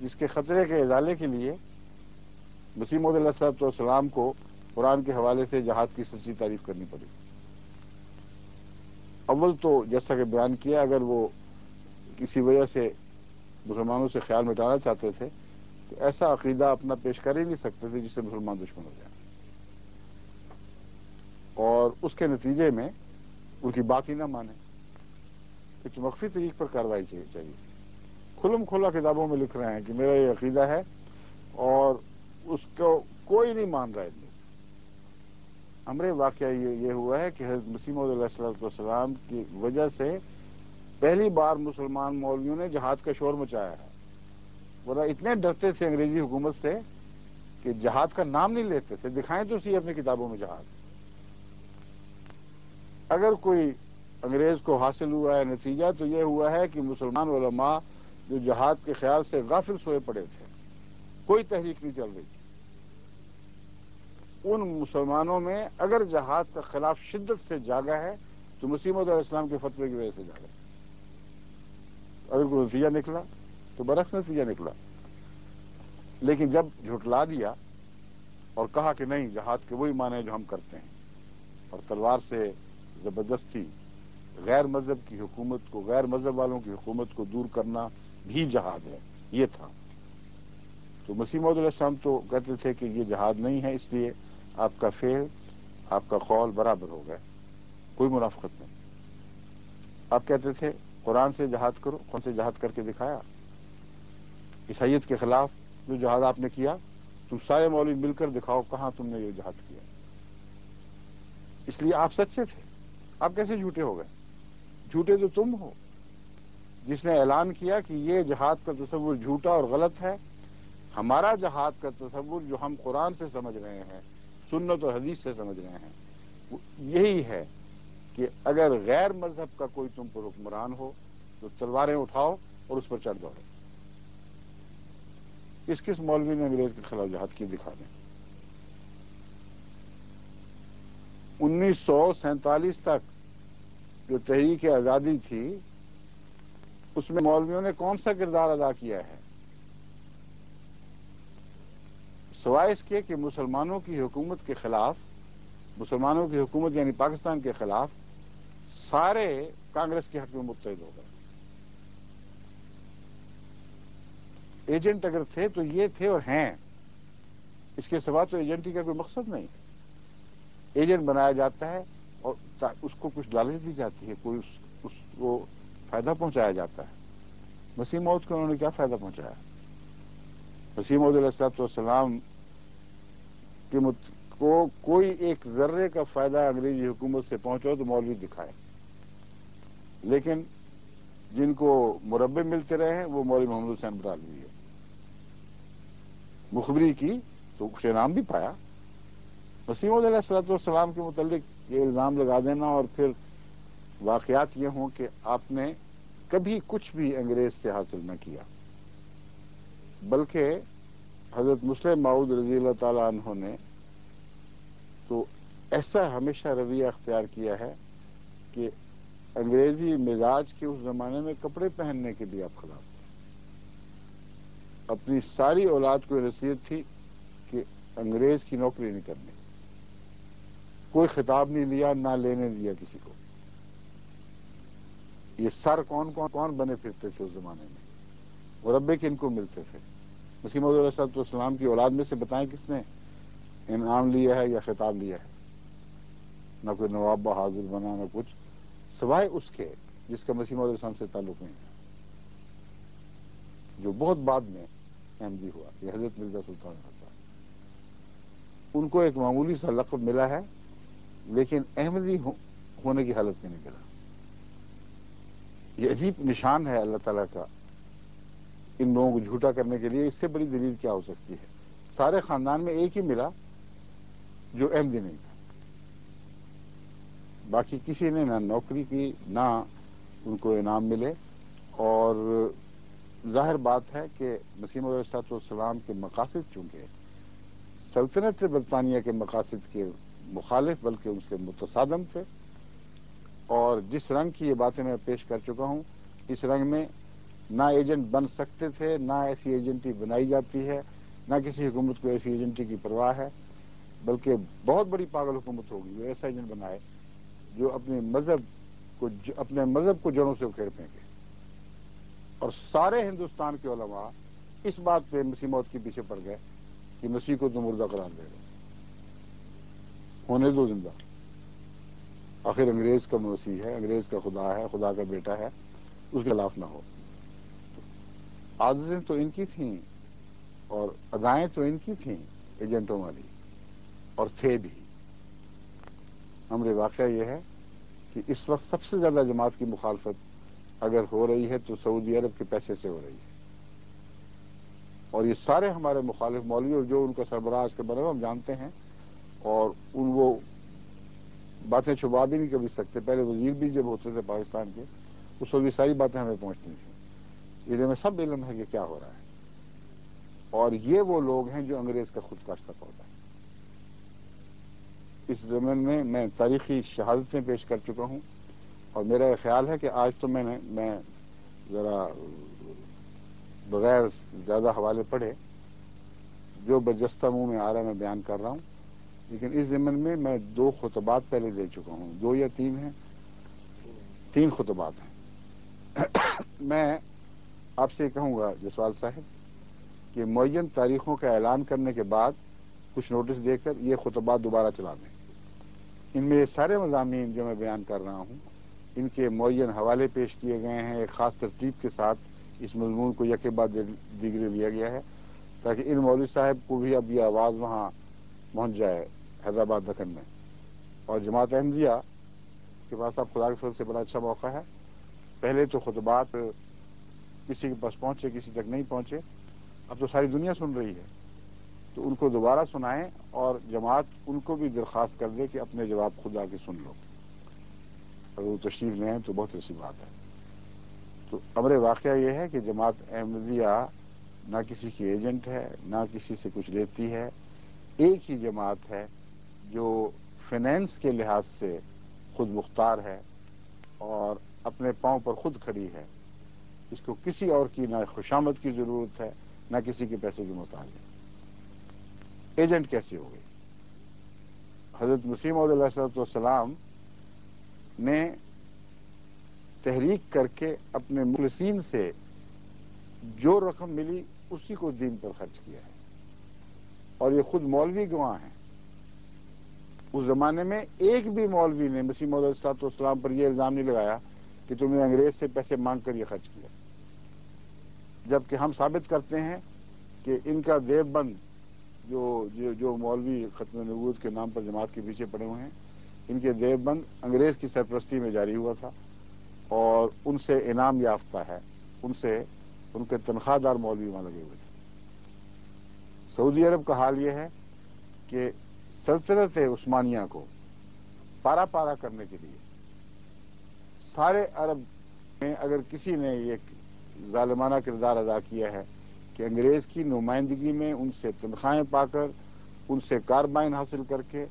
جس کے خطرے کے ازالے کے لیے مسیح موعود علیہ السلام کو قرآن کے حوالے سے جہاد کی سچی تعریف کرنی پڑی۔ اول تو جیسا کہ بیان کیا، اگر وہ کسی وجہ سے مسلمانوں سے خیال مٹانا چاہتے تھے تو ایسا عقیدہ اپنا پیش کر ہی نہیں سکتے تھے جس سے مسلمان دشمن ہو جائیں، اور اس کے نتیجے میں ان کی بات ہی نہ مانے۔ کچھ مخفی طریق پر کارروائی چاہیے۔ کھلم کھلا کتابوں میں لکھ رہے ہیں کہ میرا یہ عقیدہ ہے، اور اس کو کوئی نہیں مان رہا ہے۔ امر واقعہ یہ ہوا ہے کہ حضرت مسیح موعود علیہ السلام کی وجہ سے پہلی بار مسلمان مولویوں نے جہاد کا شور مچایا ہے، ورنہ اتنے ڈرتے تھے انگریزی حکومت سے کہ جہاد کا نام نہیں لیتے تھے۔ دکھائیں تو صحیح اپنی کتابوں میں جہاد۔ اگر کوئی انگریز کو حاصل ہوا ہے نتیجہ تو یہ ہوا ہے کہ مسلمان علماء جو جہاد کے خیال سے غافل سوئے پڑے تھے، کوئی تحریک نہیں چل رہی تھی، ان مسلمانوں میں اگر جہاد کا خلاف شدت سے جاگا ہے تو مسیح موعود علیہ السلام کے فتوے کی وجہ سے جاگا۔ اگر کوئی نتیجہ نکلا تو برعکس نتیجہ نکلا، لیکن جب جھٹلا دیا اور کہا کہ نہیں، جہاد کے وہی معنی جو ہم کرتے ہیں، اور تلوار سے زبردستی غیر مذہب کی حکومت کو، غیر مذہب والوں کی حکومت کو دور کرنا بھی جہاد ہے، یہ تھا۔ تو مسیح موعود علیہ السلام تو کہتے تھے کہ یہ جہاد نہیں ہے، اس لیے آپ کا فعل، آپ کا قول برابر ہو گئے، کوئی منافقت نہیں۔ آپ کہتے تھے قرآن سے جہاد کرو، قرآن سے جہاد کر کے دکھایا۔ عیسائیت کے خلاف جو جہاد آپ نے کیا، تم سارے مولوی مل کر دکھاؤ کہاں تم نے یہ جہاد کیا۔ اس لیے آپ سچے تھے، آپ کیسے جھوٹے ہو گئے؟ جھوٹے تو تم ہو، جس نے اعلان کیا کہ یہ جہاد کا تصور جھوٹا اور غلط ہے۔ ہمارا جہاد کا تصور جو ہم قرآن سے سمجھ رہے ہیں، سنت اور حدیث سے سمجھ رہے ہیں، وہ یہی ہے کہ اگر غیر مذہب کا کوئی تم پر حکمران ہو تو تلواریں اٹھاؤ اور اس پر چڑھ دوڑو۔ کس مولوی نے انگریز کے خلاف جہاد کی؟ دکھا دیں۔ 1947 تک جو تحریک آزادی تھی، اس میں مولویوں نے کون سا کردار ادا کیا ہے؟ سوائے اس کے کہ مسلمانوں کی حکومت کے خلاف، مسلمانوں کی حکومت یعنی پاکستان کے خلاف سارے کانگریس کے حق میں متحد ہو گئے۔ ایجنٹ اگر تھے تو یہ تھے اور ہیں، اس کے سوا تو ایجنٹی کا کوئی مقصد نہیں۔ ایجنٹ بنایا جاتا ہے اور اس کو کچھ لالچ دی جاتی ہے، کوئی اس کو فائدہ پہنچایا جاتا ہے۔ مسیح موعود کو انہوں نے کیا فائدہ پہنچایا؟ مسیح موعود علیہ السلام کو کوئی ایک ذرے کا فائدہ انگریزی حکومت سے پہنچو تو مولوی دکھائے، لیکن جن کو مربع ملتے رہے ہیں وہ مولوی محمد حسین بریلوی ہے۔ مخبری کی تو کچھ انعام بھی پایا۔ مسیح موعود علیہ السلام کے متعلق یہ الزام لگا دینا اور پھر واقعات یہ ہوں کہ آپ نے کبھی کچھ بھی انگریز سے حاصل نہ کیا، بلکہ حضرت مسلم موعود رضی اللہ تعالیٰ عنہ نے تو ایسا ہمیشہ رویہ اختیار کیا ہے کہ انگریزی مزاج کے اس زمانے میں کپڑے پہننے کے بھی آپ خلاف تھے۔ اپنی ساری اولاد کو نصیحت تھی کہ انگریز کی نوکری نہیں کرنی، کوئی خطاب نہیں لیا، نہ لینے دیا کسی کو۔ یہ سر کون بنے پھرتے تھے اس زمانے میں؟ مربع کن کو ملتے تھے؟ مسیح موعود علیہ السلام کی اولاد میں سے بتائیں کس نے انعام لیا ہے یا خطاب لیا ہے؟ نہ کوئی نواب بہادر بنا، نہ کچھ، سوائے اس کے جس کا مسیح موعود علیہ السلام سے تعلق نہیں ہے، جو بہت بعد میں احمدی ہوا، یہ حضرت مرزا سلطان احمد صاحب۔ ان کو ایک معمولی سا لقب ملا ہے، لیکن احمدی ہونے کی حالت میں نہیں ملا۔ یہ عجیب نشان ہے اللہ تعالیٰ کا ان لوگوں کو جھوٹا کرنے کے لیے۔ اس سے بڑی دلیل کیا ہو سکتی ہے؟ سارے خاندان میں ایک ہی ملا جو احمدی نہیں تھا، باقی کسی نے نہ نوکری کی، نہ ان کو انعام ملے۔ اور ظاہر بات ہے کہ مسیح موعود علیہ السلام کے مقاصد چونکہ سلطنت برطانیہ کے مقاصد کے مخالف بلکہ ان سے متصادم تھے، اور جس رنگ کی یہ باتیں میں پیش کر چکا ہوں، اس رنگ میں نہ ایجنٹ بن سکتے تھے، نہ ایسی ایجنٹی بنائی جاتی ہے، نہ کسی حکومت کو ایسی ایجنٹی کی پرواہ ہے، بلکہ بہت بڑی پاگل حکومت ہوگی وہ ایسا ایجنٹ بنائے جو اپنے مذہب کو جڑوں سے اکھیڑ پھینکے۔ اور سارے ہندوستان کے علماء اس بات پہ مسیح موعود کے پیچھے پڑ گئے کہ مسیح کو تو مردہ قرار دے دو، ہونے دو زندہ، آخر انگریز کا مسیح ہے، انگریز کا خدا ہے، خدا کا بیٹا ہے، اس کے خلاف نہ ہو۔ عادتیں تو ان کی تھیں اور ادائیں تو ان کی تھیں ایجنٹوں والی، اور تھے بھی۔ امر واقعہ یہ ہے کہ اس وقت سب سے زیادہ جماعت کی مخالفت اگر ہو رہی ہے تو سعودی عرب کے پیسے سے ہو رہی ہے، اور یہ سارے ہمارے مخالف مولوی اور جو ان کا سربراہ اس کے بارے میں ہم جانتے ہیں، اور وہ باتیں چھپا بھی نہیں کبھی سکتے۔ پہلے وزیر بھی جب ہوتے تھے پاکستان کے، اس وقت بھی ساری باتیں ہمیں پہنچتی تھیں، انہیں میں سب علم ہے کہ کیا ہو رہا ہے۔ اور یہ وہ لوگ ہیں جو انگریز کا خود کاشتہ پودا ہے۔ اس زمین میں تاریخی شہادتیں پیش کر چکا ہوں، اور میرا یہ خیال ہے کہ آج تو میں ذرا بغیر زیادہ حوالے پڑھے جو برجستہ منہ میں آ رہا ہے میں بیان کر رہا ہوں، لیکن اس ضمن میں 2 خطبات پہلے دے چکا ہوں، 2 یا 3 ہیں، 3 خطبات ہیں۔ میں آپ سے کہوں گا جسوال صاحب کہ معین تاریخوں کا اعلان کرنے کے بعد کچھ نوٹس دے کر یہ خطبات دوبارہ چلا دیں۔ ان میں یہ سارے مضامین جو میں بیان کر رہا ہوں، ان کے معین حوالے پیش کیے گئے ہیں، ایک خاص ترتیب کے ساتھ اس مضمون کو یکے بعد دیگرے لیا گیا ہے، تاکہ ان مولوی صاحب کو بھی اب یہ آواز وہاں پہنچ جائے حیدرآباد دکن میں۔ اور جماعت احمدیہ کے پاس اب خدا کے فضل سے بڑا اچھا موقع ہے۔ پہلے تو خطبات کسی کے پاس پہنچے، کسی تک نہیں پہنچے، اب تو ساری دنیا سن رہی ہے، تو ان کو دوبارہ سنائیں، اور جماعت ان کو بھی درخواست کر دے کہ اپنے جواب خدا کے سن لو، اگر وہ تشریف لیں تو بہت اچھی بات ہے۔ تو امر واقعہ یہ ہے کہ جماعت احمدیہ نہ کسی کی ایجنٹ ہے، نہ کسی سے کچھ لیتی ہے، ایک ہی جماعت ہے جو فائنینس کے لحاظ سے خود مختار ہے اور اپنے پاؤں پر خود کھڑی ہے۔ اس کو کسی اور کی نہ خوشامد کی ضرورت ہے، نہ کسی کے پیسے کی محتاج ہے۔ ایجنٹ کیسے ہو گئی؟ حضرت مسیح موعود علیہ السلام نے تحریک کر کے اپنے مخلصین سے جو رقم ملی اسی کو دین پر خرچ کیا ہے، اور یہ خود مولوی گواہ ہیں۔ اس زمانے میں ایک بھی مولوی نے مسیح موعود علیہ السلام پر یہ الزام نہیں لگایا کہ تم نے انگریز سے پیسے مانگ کر یہ خرچ کیا، جبکہ ہم ثابت کرتے ہیں کہ ان کا دیوبند جو مولوی ختم نبوت کے نام پر جماعت کے پیچھے پڑے ہوئے ہیں، ان کے دیوبند انگریز کی سرپرستی میں جاری ہوا تھا، اور ان سے انعام یافتہ ہے، ان کے تنخواہ دار مولوی وہاں لگے ہوئے تھے۔ سعودی عرب کا حال یہ ہے کہ سلطنت عثمانیہ کو پارا پارا کرنے کے لیے سارے عرب میں اگر کسی نے یہ ظالمانہ کردار ادا کیا ہے کہ انگریز کی نمائندگی میں ان سے تنخواہیں پا کر، ان سے کاربائن حاصل کر کے،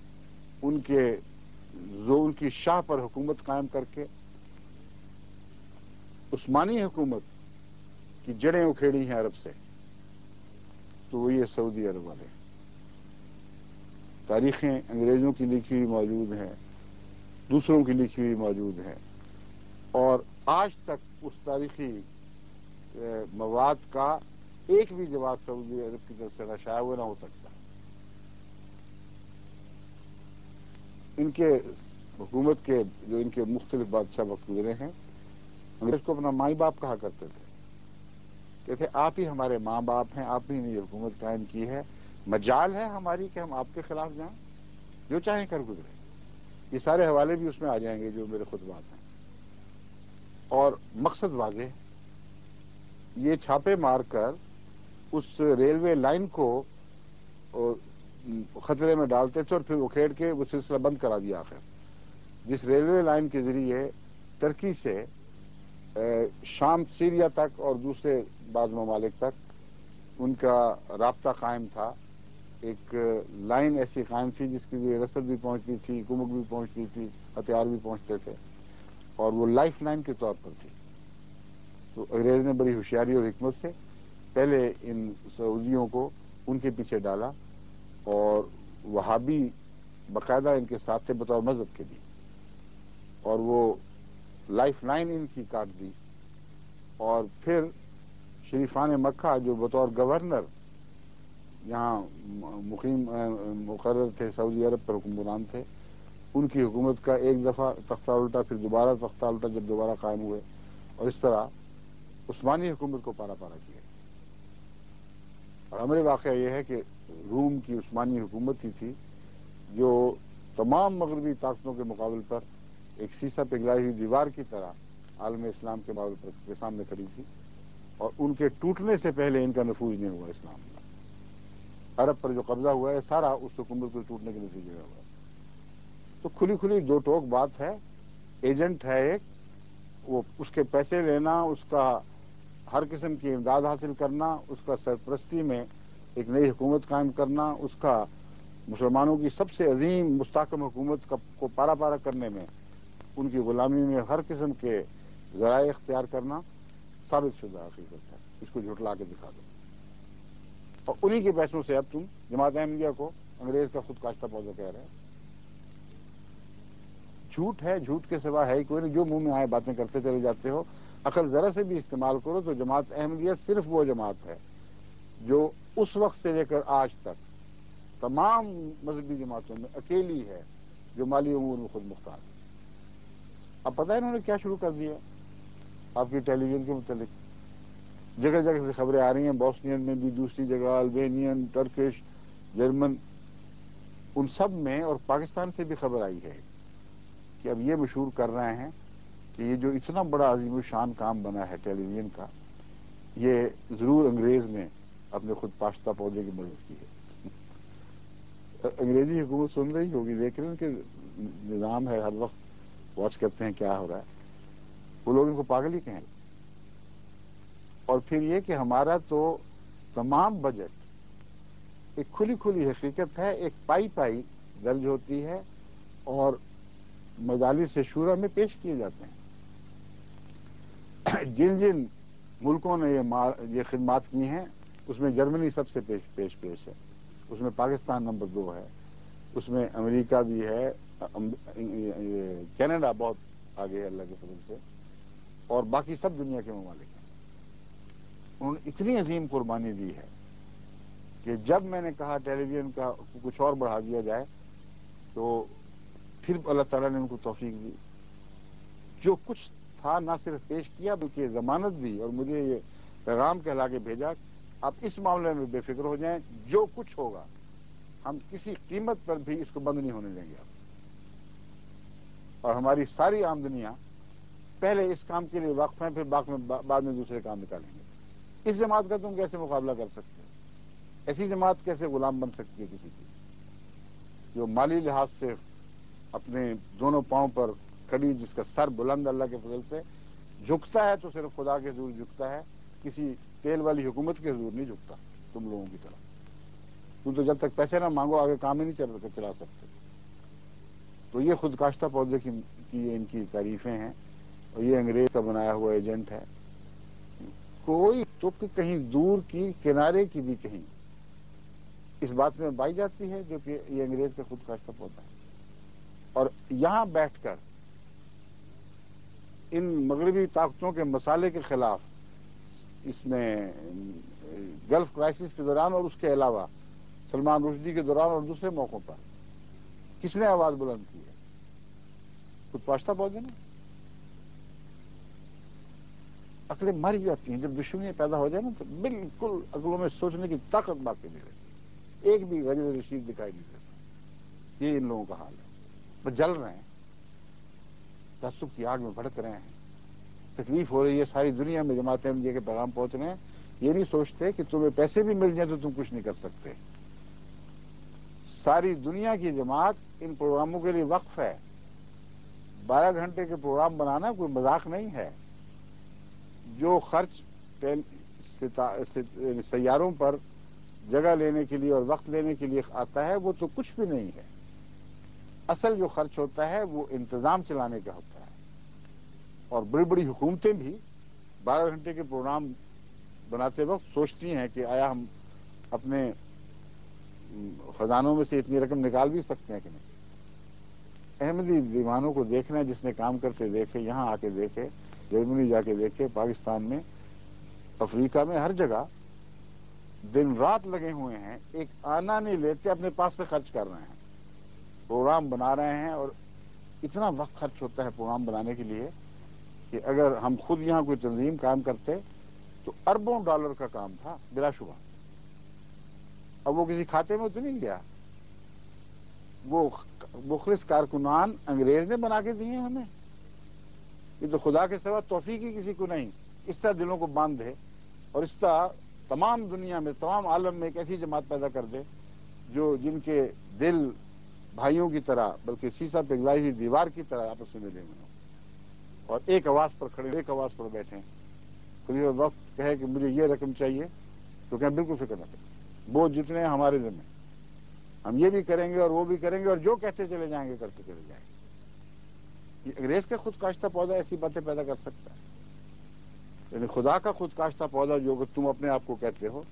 ان کی شاہ پر حکومت قائم کر کے عثمانی حکومت کی جڑیں اکھیڑی ہیں عرب سے، تو وہ یہ سعودی عرب والے ہیں۔ تاریخیں انگریزوں کی لکھی ہوئی موجود ہیں، دوسروں کی لکھی ہوئی موجود ہیں، اور آج تک اس تاریخی مواد کا ایک بھی جواب سعودی عرب کی طرف سے نہ شائع ہوا نہ ہو سکتا۔ ان کے حکومت کے جو ان کے مختلف بادشاہ وقت گزرے ہیں، انگریز کو اپنا مائی باپ کہا کرتے تھے، کہتے آپ ہی ہمارے ماں باپ ہیں، آپ ہی نے یہ حکومت قائم کی ہے، مجال ہے ہماری کہ ہم آپ کے خلاف جائیں، جو چاہیں کر گزرے۔ یہ سارے حوالے بھی اس میں آ جائیں گے جو میرے خطبات ہیں، اور مقصد واضح ہے۔ یہ چھاپے مار کر اس ریلوے لائن کو خطرے میں ڈالتے تھے اور پھر اکھیڑ کے وہ سلسلہ بند کرا دیا آخر، جس ریلوے لائن کے ذریعے ترکی سے شام، سیریا تک اور دوسرے بعض ممالک تک ان کا رابطہ قائم تھا۔ ایک لائن ایسی قائم تھی جس کے لیے رسد بھی پہنچتی تھی، کمک بھی پہنچتی تھی، ہتھیار بھی پہنچتے تھے، اور وہ لائف لائن کے طور پر تھی۔ تو انگریز نے بڑی ہوشیاری اور حکمت سے پہلے ان سعودیوں کو ان کے پیچھے ڈالا، اور وہابی باقاعدہ ان کے ساتھ تھے بطور مذہب کے بھی، اور وہ لائف لائن ان کی کاٹ دی۔ اور پھر شریفان مکہ جو بطور گورنر یہاں مقیم مقرر تھے، سعودی عرب پر حکمران تھے، ان کی حکومت کا ایک دفعہ تختہ الٹا، پھر دوبارہ تختہ الٹا جب دوبارہ قائم ہوئے، اور اس طرح عثمانی حکومت کو پارا پارا کیا۔ اور ہمارے واقعہ یہ ہے کہ روم کی عثمانی حکومت ہی تھی جو تمام مغربی طاقتوں کے مقابل پر ایک سیسا پگھلائی ہوئی دیوار کی طرح عالم اسلام کے مقابل کے سامنے کھڑی تھی، اور ان کے ٹوٹنے سے پہلے ان کا نفوذ نہیں ہوا اسلام کا۔ عرب پر جو قبضہ ہوا ہے سارا اس حکومت کو ٹوٹنے کے نتیجے میں ہوا۔ تو کھلی کھلی دو ٹوک بات ہے، ایجنٹ ہے ایک، وہ اس کے پیسے لینا، اس کا ہر قسم کی امداد حاصل کرنا، اس کا سرپرستی میں ایک نئی حکومت قائم کرنا، اس کا مسلمانوں کی سب سے عظیم مستحکم حکومت کو پارا پارا کرنے میں ان کی غلامی میں ہر قسم کے ذرائع اختیار کرنا ثابت شدہ حقیقت ہے۔ اس کو جھٹلا کے دکھا دو، اور انہی کے پیسوں سے اب تم جماعت احمدیہ کو انگریز کا خود کاشتہ پودا کہہ رہے ہیں۔ جھوٹ ہے، جھوٹ کے سوا ہے ہی کوئی نہیں، جو منہ میں آئے باتیں کرتے چلے جاتے ہو۔ عقل ذرا سے بھی استعمال کرو تو جماعت احمدیہ صرف وہ جماعت ہے جو اس وقت سے لے کر آج تک تمام مذہبی جماعتوں میں اکیلی ہے جو مالی امور میں خود مختار ہے۔ اب پتہ ہے انہوں نے کیا شروع کر دیا آپ کی ٹیلی ویژن کے متعلق؟ جگہ جگہ سے خبریں آ رہی ہیں، بوسنین میں بھی، دوسری جگہ البینین، ٹرکش، جرمن، ان سب میں، اور پاکستان سے بھی خبر آئی ہے کہ اب یہ مشہور کر رہے ہیں کہ یہ جو اتنا بڑا عظیم الشان کام بنا ہے ٹیلی ویژن کا، یہ ضرور انگریز نے اپنے خود پاشتہ پودے کی مدد کی ہے۔ انگریزی حکومت سن رہی ہوگی، دیکھ رہے ہیں کہ نظام ہے، ہر وقت واچ کرتے ہیں کیا ہو رہا ہے، وہ لوگ ان کو پاگل ہی کہیں۔ اور پھر یہ کہ ہمارا تو تمام بجٹ ایک کھلی کھلی حقیقت ہے، ایک پائی پائی درج ہوتی ہے اور مجالس شورا میں پیش کیے جاتے ہیں۔ جن جن ملکوں نے یہ خدمات کی ہیں اس میں جرمنی سب سے پیش ہے، اس میں پاکستان نمبر 2 ہے، اس میں امریکہ بھی ہے، کینیڈا بہت آگے ہے اللہ کے فضل سے، اور باقی سب دنیا کے ممالک ہیں۔ انہوں نے اتنی عظیم قربانی دی ہے کہ جب میں نے کہا ٹیلی ویژن کا کچھ اور بڑھا دیا جائے تو پھر اللہ تعالیٰ نے ان کو توفیق دی، جو کچھ تھا نہ صرف پیش کیا بلکہ ضمانت دی، اور مجھے یہ پیغام کہلا کے بھیجا آپ اس معاملے میں بے فکر ہو جائیں، جو کچھ ہوگا ہم کسی قیمت پر بھی اس کو بند نہیں ہونے دیں گے آپ، اور ہماری ساری آمدنیاں پہلے اس کام کے لیے وقف ہیں، پھر بعد میں دوسرے کام نکالیں گے۔ اس جماعت کا تم کیسے مقابلہ کر سکتے ہو؟ ایسی جماعت کیسے غلام بن سکتی ہے کسی کی، جو مالی لحاظ سے اپنے دونوں پاؤں پر کھڑی، جس کا سر بلند اللہ کے فضل سے جھکتا ہے تو صرف خدا کے حضور جھکتا ہے، کسی تیل والی حکومت کے حضور نہیں جھکتا تم لوگوں کی طرح۔ تم تو جب تک پیسے نہ مانگو آگے کام ہی نہیں چلا سکتے۔ تو یہ خود کاشتہ پودے کی ان کی تعریفیں ہیں، اور یہ انگریز کا بنایا ہوا ایجنٹ ہے۔ کوئی تک کہیں دور کی کنارے کی بھی کہیں اس بات میں پائی جاتی ہے جو کہ یہ انگریز کا خود کاشتہ پودا ہے۔ اور یہاں بیٹھ کر ان مغربی طاقتوں کے مسالے کے خلاف، اس میں گلف کرائسس کے دوران اور اس کے علاوہ سلمان رشدی کے دوران اور دوسرے موقعوں پر کس نے آواز بلند کی ہے؟ خود پاشتہ پودے نا. عقلیں مر جاتی ہیں جب دشمنیاں پیدا ہو جائے نا، تو بالکل عقلوں میں سوچنے کی طاقت باقی نہیں رہتی، ایک بھی غرض رشید دکھائی نہیں دیتا. یہ ان لوگوں کا حال ہے. بس جل رہے ہیں، تعصب کی آگ میں بھڑک رہے ہیں، تکلیف ہو رہی ہے. ساری دنیا میں جماعت احمدیہ کے پیغام پہنچ رہے ہیں. یہ نہیں سوچتے کہ تمہیں پیسے بھی مل جائیں تو تم کچھ نہیں کر سکتے. ساری دنیا کی جماعت ان پروگراموں کے لیے وقف ہے. 12 گھنٹے کے پروگرام بنانا کوئی مذاق نہیں ہے. جو خرچ سیاروں پر جگہ لینے کے لیے اور وقت لینے کے لیے آتا ہے وہ تو کچھ بھی نہیں ہے. اصل جو خرچ ہوتا ہے وہ انتظام چلانے کا ہوتا ہے. اور بڑی بڑی حکومتیں بھی 12 گھنٹے کے پروگرام بناتے وقت سوچتی ہیں کہ آیا ہم اپنے خزانوں میں سے اتنی رقم نکال بھی سکتے ہیں کہ نہیں. احمدی دیوانوں کو دیکھنا ہے، جس نے کام کرتے دیکھے، یہاں آ کے دیکھے، جرمنی جا کے دیکھے، پاکستان میں، افریقہ میں، ہر جگہ دن رات لگے ہوئے ہیں. ایک آنا نہیں لیتے، اپنے پاس سے خرچ کر رہے ہیں، پروگرام بنا رہے ہیں. اور اتنا وقت خرچ ہوتا ہے پروگرام بنانے کے لیے کہ اگر ہم خود یہاں کوئی تنظیم کام کرتے تو اربوں ڈالر کا کام تھا بلا شبہ. اب وہ کسی کھاتے میں تو نہیں گیا. وہ مخلص کارکنان انگریز نے بنا کے دیے ہمیں. یہ تو خدا کے سوا توفیق ہی کسی کو نہیں. اس طرح دلوں کو باندھ دے اور اس طرح تمام دنیا میں، تمام عالم میں ایک ایسی جماعت پیدا کر دے جن کے دل بھائیوں کی طرح بلکہ سیسا پگھلائی ہوئی دیوار کی طرح آپس میں ملے ہوئے ہوں اور ایک آواز پر کھڑے، ایک آواز پر بیٹھیں. کوئی وقت کہے کہ مجھے یہ رقم چاہیے تو کہیں بالکل فکر نہ کریں، وہ جتنے ہمارے ذمہ، ہم یہ بھی کریں گے اور وہ بھی کریں گے اور جو کہتے چلے جائیں گے کرتے چلے جائیں گے. یہ انگریز کا خود کاشتہ پودا ایسی باتیں پیدا کر سکتا ہے. یعنی خدا کا خود کاشتہ پودا جو کہ تم اپنے آپ کو کہتے ہو،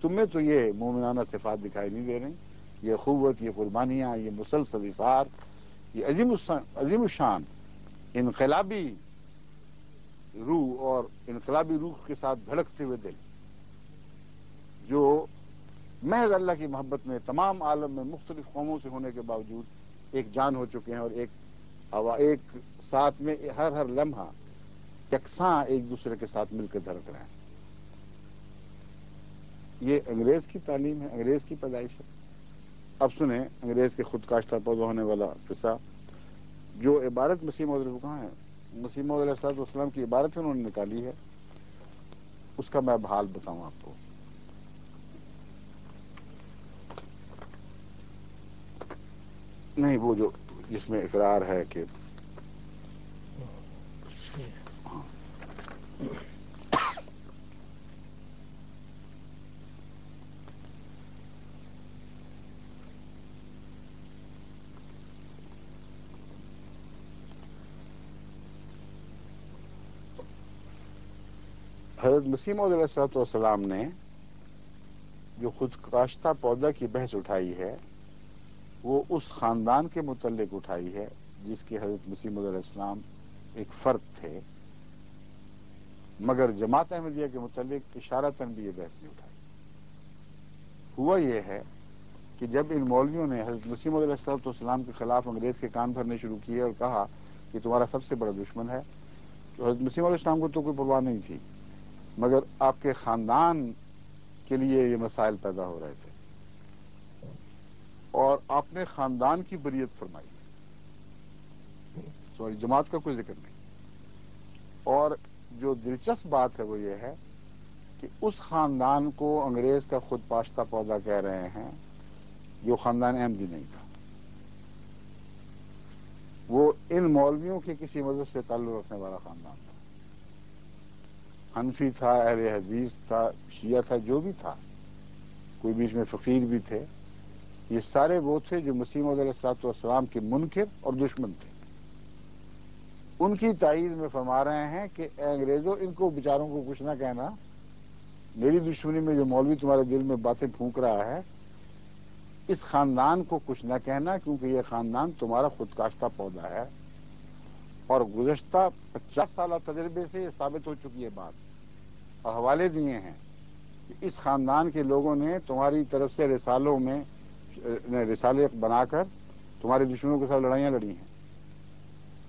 تم میں تو یہ مومنانہ صفات دکھائی نہیں دے رہی. یہ قوت، یہ قربانیاں، یہ مسلسل اثار، یہ عظیم الشان انقلابی روح اور انقلابی روح کے ساتھ دھڑکتے ہوئے دل، جو محض اللہ کی محبت میں تمام عالم میں مختلف قوموں سے ہونے کے باوجود ایک جان ہو چکے ہیں اور ایک ساتھ میں ہر لمحہ یکساں ایک دوسرے کے ساتھ مل کے دھڑک رہے ہیں. یہ انگریز کی تعلیم ہے، انگریز کی پیدائش ہے. اب سنیں انگریز کے خود کاشتہ پودا ہونے والا قصہ. جو عبارت مسیح موعود کہاں ہے، مسیح موعود علیہ الصلوۃ والسلام کی عبارت انہوں نے نکالی ہے، اس کا میں حال بتاؤں آپ کو. نہیں، وہ جو جس میں اقرار ہے کہ حضرت مسیح موعود علیہ الصلوۃ والسلام نے جو خود کاشتہ پودا کی بحث اٹھائی ہے وہ اس خاندان کے متعلق اٹھائی ہے جس کے حضرت مسیح موعود علیہ السلام ایک فرد تھے، مگر جماعت احمدیہ کے متعلق اشارتاً بھی یہ بحث نہیں اٹھائی. ہوا یہ ہے کہ جب ان مولویوں نے حضرت مسیح موعود علیہ الصلوۃ والسلام کے خلاف انگریز کے کان بھرنے شروع کیے اور کہا کہ تمہارا سب سے بڑا دشمن ہے، تو حضرت مسیح موعود علیہ السلام کو تو کوئی پرواہ نہیں تھی، مگر آپ کے خاندان کے لیے یہ مسائل پیدا ہو رہے تھے اور آپ نے خاندان کی بریت فرمائی. سوری، جماعت کا کوئی ذکر نہیں. اور جو دلچسپ بات ہے وہ یہ ہے کہ اس خاندان کو انگریز کا خود پاشتہ پودا کہہ رہے ہیں جو خاندان احمدی نہیں تھا. وہ ان مولویوں کے کسی مذہب سے تعلق رکھنے والا خاندان تھا. حنفی تھا، اہل حدیث تھا، شیعہ تھا، جو بھی تھا، کوئی بیچ میں فقیر بھی تھے. یہ سارے وہ تھے جو مسیح موعود علیہ الصلوۃ والسلام کے منکر اور دشمن تھے. ان کی تائید میں فرما رہے ہیں کہ اے انگریزوں، ان کو بیچاروں کو کچھ نہ کہنا. میری دشمنی میں جو مولوی تمہارے دل میں باتیں پھونک رہا ہے، اس خاندان کو کچھ نہ کہنا، کیونکہ یہ خاندان تمہارا خود کاشتہ پودا ہے. اور گزشتہ 50 سالہ تجربے سے یہ ثابت ہو چکی ہے بات، اور حوالے دیے ہیں کہ اس خاندان کے لوگوں نے تمہاری طرف سے رسالوں میں رسالے بنا کر تمہارے دشمنوں کے ساتھ لڑائیاں لڑی ہیں.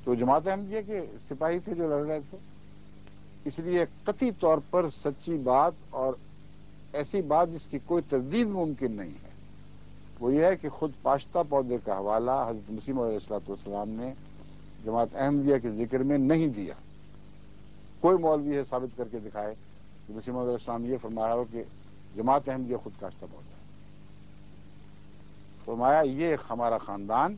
تو جماعت احمدیہ کے سپاہی تھے جو لڑ رہے تھے، اس لیے قطعی طور پر سچی بات اور ایسی بات جس کی کوئی تردید ممکن نہیں ہے وہ یہ ہے کہ خود پاشتہ پودے کا حوالہ حضرت مسیح موعود علیہ السلام نے جماعت احمدیہ کے ذکر میں نہیں دیا۔ کوئی مولوی ہے ثابت کر کے دکھائے کہ مسیح موعود علیہ السلام یہ فرمایا ہو کہ جماعت احمدیہ خود کاشتہ پودا ہے۔ فرمایا یہ ہمارا خاندان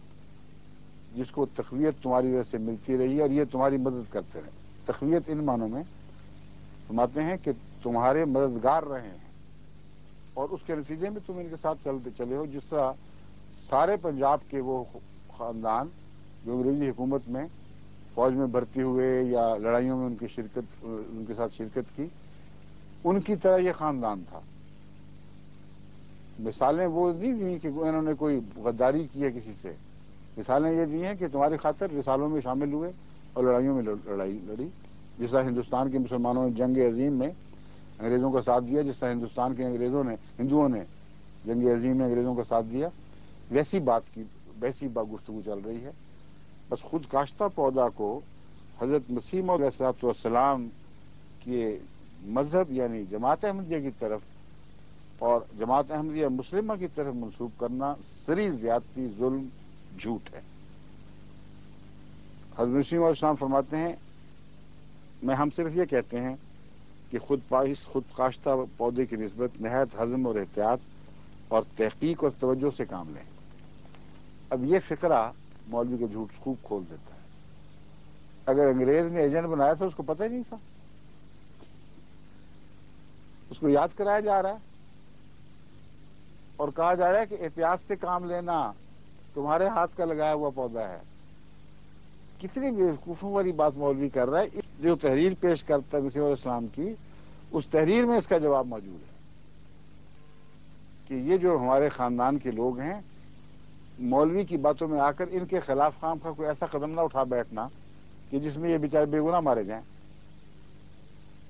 جس کو تقویت تمہاری وجہ سے ملتی رہی ہے اور یہ تمہاری مدد کرتے رہے۔ تقویت ان معنوں میں فرماتے ہیں کہ تمہارے مددگار رہے ہیں اور اس کے نتیجے میں تم ان کے ساتھ چلتے چلے ہو، جس طرح سارے پنجاب کے وہ خاندان جو انگریزی حکومت میں فوج میں بھرتی ہوئے یا لڑائیوں میں ان کے ساتھ شرکت کی، ان کی طرح یہ خاندان تھا۔ مثالیں وہ نہیں دی کہ انہوں نے کوئی غداری کی ہے کسی سے، مثالیں یہ دی ہیں کہ تمہاری خاطر رسالوں میں شامل ہوئے اور لڑائیوں میں لڑائی لڑی، جس طرح ہندوستان کے مسلمانوں نے جنگ عظیم میں انگریزوں کا ساتھ دیا، جس طرح ہندوستان کے ہندوؤں نے جنگ عظیم میں انگریزوں کا ساتھ دیا، ویسی گفتگو چل رہی ہے۔ بس خود کاشتہ پودا کو حضرت مسیح موعود علیہ السلام کے مذہب یعنی جماعت احمدیہ کی طرف اور جماعت احمدیہ مسلمہ کی طرف منسوب کرنا سری زیادتی، ظلم، جھوٹ ہے۔ حضرت مسیح موعود علیہ السلام فرماتے ہیں ہم صرف یہ کہتے ہیں کہ خود کاشتہ پودے کی نسبت نہایت حزم اور احتیاط اور تحقیق اور توجہ سے کام لیں۔ اب یہ فقرہ مولوی کو جھوٹ خوب کھول دیتا ہے۔ اگر انگریز نے ایجنٹ بنایا تھا اس کو پتہ ہی نہیں تھا، اس کو یاد کرایا جا رہا ہے اور کہا جا رہا ہے کہ احتیاط سے کام لینا، تمہارے ہاتھ کا لگایا ہوا پودا ہے۔ کتنی بیوقوفوں والی بات مولوی کر رہا ہے۔ جو تحریر پیش کرتا ہے مسیح علیہ السلام کی، اس تحریر میں اس کا جواب موجود ہے کہ یہ جو ہمارے خاندان کے لوگ ہیں، مولوی کی باتوں میں آ کر ان کے خلاف خام کا کوئی ایسا قدم نہ اٹھا بیٹھنا کہ جس میں یہ بیچارے بے گناہ مارے جائیں۔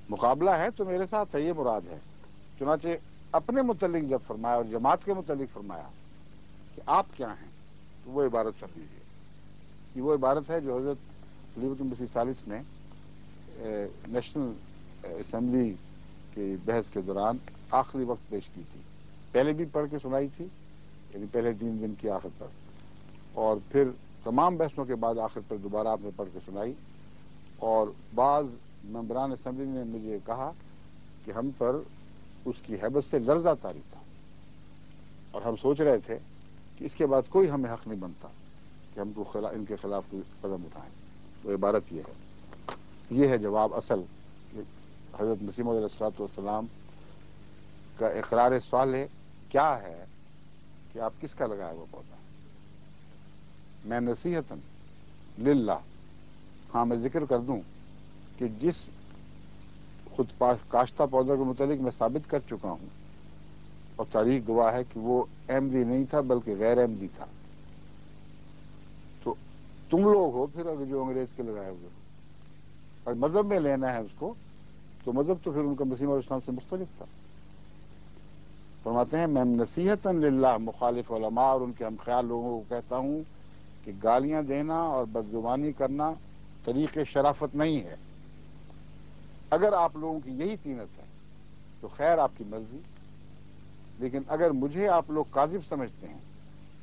مقابلہ ہے تو میرے ساتھ ہے، یہ مراد ہے۔ چنانچہ اپنے متعلق جب فرمایا اور جماعت کے متعلق فرمایا کہ آپ کیا ہیں، تو وہ عبارت سن لیجیے۔ یہ وہ عبارت ہے جو حضرت خلیفۃ المسیح الثالث نے نیشنل اسمبلی کی بحث کے دوران آخری وقت پیش کی تھی۔ پہلے بھی پڑھ کے سنائی تھی، یعنی پہلے 3 دن کی آخر پر، اور پھر تمام بحثوں کے بعد آخر پر دوبارہ آپ نے پڑھ کے سنائی۔ اور بعض ممبران اسمبلی نے مجھے کہا کہ ہم پر اس کی حیبت سے لرزہ طاری تھا اور ہم سوچ رہے تھے کہ اس کے بعد کوئی ہمیں حق نہیں بنتا کہ ہم کو ان کے خلاف کوئی قدم اٹھائیں۔ تو عبارت یہ ہے جواب اصل کہ حضرت مسیح موعود علیہ السلام کا اقرار صالح کیا ہے کہ آپ کس کا لگایا ہوا پودا ہے۔ میں نصیحتاً للہ، ہاں میں ذکر کر دوں کہ جس خود کاشتہ پودا کے متعلق میں ثابت کر چکا ہوں اور تاریخ گواہ ہے کہ وہ احمدی نہیں تھا بلکہ غیر احمدی تھا، تو تم لوگ ہو پھر اگر جو انگریز کے لگائے ہوئے ہو، اور مذہب میں لینا ہے اس کو، تو مذہب تو پھر ان کا مسیح علیہ السلام سے مختلف تھا۔ فرماتے ہیں میں نصیحتاً للہ مخالف علماء اور ان کے ہم خیال لوگوں کو کہتا ہوں کہ گالیاں دینا اور بدزبانی کرنا طریق شرافت نہیں ہے۔ اگر آپ لوگوں کی یہی طینت ہے تو خیر آپ کی مرضی، لیکن اگر مجھے آپ لوگ کاذب سمجھتے ہیں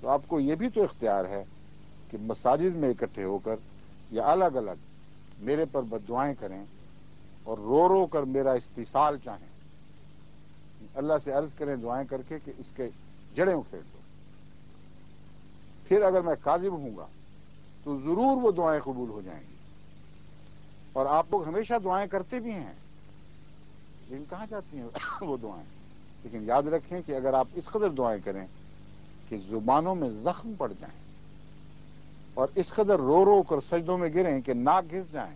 تو آپ کو یہ بھی تو اختیار ہے کہ مساجد میں اکٹھے ہو کر یا الگ الگ میرے پر بددعائیں کریں اور رو رو کر میرا استیصال چاہیں، اللہ سے عرض کریں دعائیں کر کے کہ اس کے جڑیں اکھیڑ دو۔ پھر اگر میں کاذب ہوں گا تو ضرور وہ دعائیں قبول ہو جائیں گی، اور آپ لوگ ہمیشہ دعائیں کرتے بھی ہیں، لیکن کہاں جاتی ہیں وہ دعائیں؟ لیکن یاد رکھیں کہ اگر آپ اس قدر دعائیں کریں کہ زبانوں میں زخم پڑ جائیں اور اس قدر رو رو کر سجدوں میں گریں کہ ناک گھس جائیں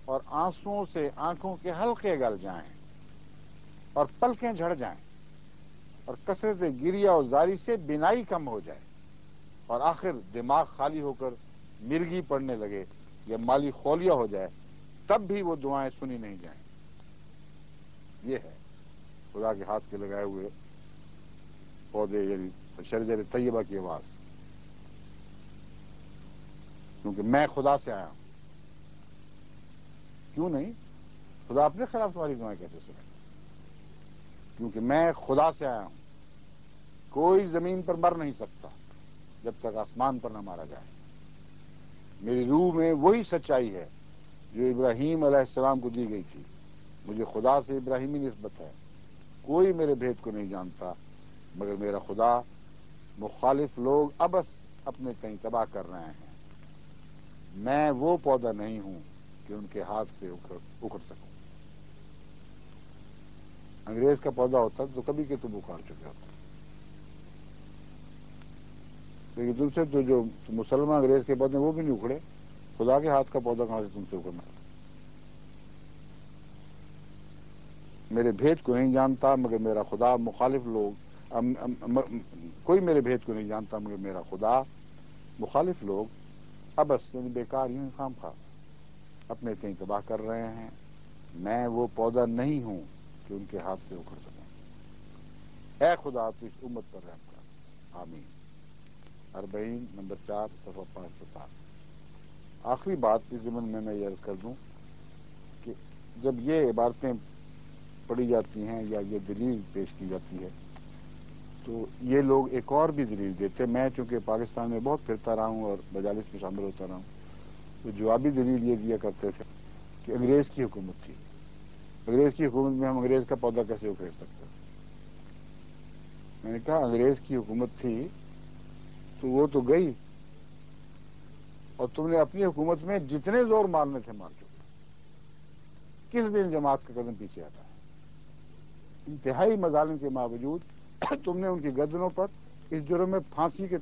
اور آنسوؤں سے آنکھوں کے حلقے گل جائیں اور پلکیں جھڑ جائیں اور کثرت گریہ اور زاری سے بینائی کم ہو جائے اور آخر دماغ خالی ہو کر مرگی پڑنے لگے یا مالی خولیا ہو جائے، تب بھی وہ دعائیں سنی نہیں جائیں۔ یہ ہے خدا کے ہاتھ کے لگائے ہوئے پودے یعنی شجر طیبہ کی آواز، کیونکہ میں خدا سے آیا ہوں۔ کیوں نہیں؟ خدا اپنے خلاف تمہاری دعائیں کیسے سنے؟ کیونکہ میں خدا سے آیا ہوں. کوئی زمین پر مر نہیں سکتا جب تک آسمان پر نہ مارا جائے. میری روح میں وہی سچائی ہے جو ابراہیم علیہ السلام کو دی گئی تھی. مجھے خدا سے ابراہیمی نسبت ہے. کوئی میرے بھید کو نہیں جانتا مگر میرا خدا. مخالف لوگ ابس اپنے کہیں تباہ کر رہے ہیں. میں وہ پودا نہیں ہوں کہ ان کے ہاتھ سے اکھڑ سکوں. انگریز کا پودا ہوتا تو کبھی کہ تم اکھاڑ چکے ہوتے. لیکن تم سے تو جو مسلمان انگریز کے پودے وہ بھی نہیں اکھڑے. خدا کے ہاتھ کا پودا کہاں سے تم سے اکھڑنا؟ میرے بھید کو نہیں جانتا مگر میرا خدا. مخالف لوگ کوئی میرے بھید کو نہیں جانتا مگر میرا خدا. مخالف لوگ ابس یعنی بیکار یوں خام خواہ اپنے کہیں تباہ کر رہے ہیں. میں وہ پودا نہیں ہوں کہ ان کے ہاتھ سے اکھڑ سکوں. اے خدا تو اس امت پر رحم کر. آمین. 40 نمبر 4 صفحہ 507. آخری بات اس ضمن میں یہ عرض کر دوں کہ جب یہ عبارتیں پڑھی جاتی ہیں یا یہ دلیل پیش کی جاتی ہے تو یہ لوگ ایک اور بھی دلیل دیتے. میں چونکہ پاکستان میں بہت پھرتا رہا ہوں اور مجالس میں شامل ہوتا رہا ہوں تو جوابی دلیل یہ دیا کرتے تھے کہ انگریز کی حکومت تھی. انگریز کی حکومت میں ہم انگریز کا پودا کیسے اکھیڑ سکتے ہیں؟ میں نے کہا انگریز کی حکومت تھی تو وہ تو گئی اور تم نے اپنی حکومت میں جتنے زور مارنے تھے مار چکے. کس دن جماعت کا قدم پیچھے آتا ہے؟ انتہائی مظالم کے باوجود تم نے ان کی گردنوں پر اس جرم میں پھانسی کے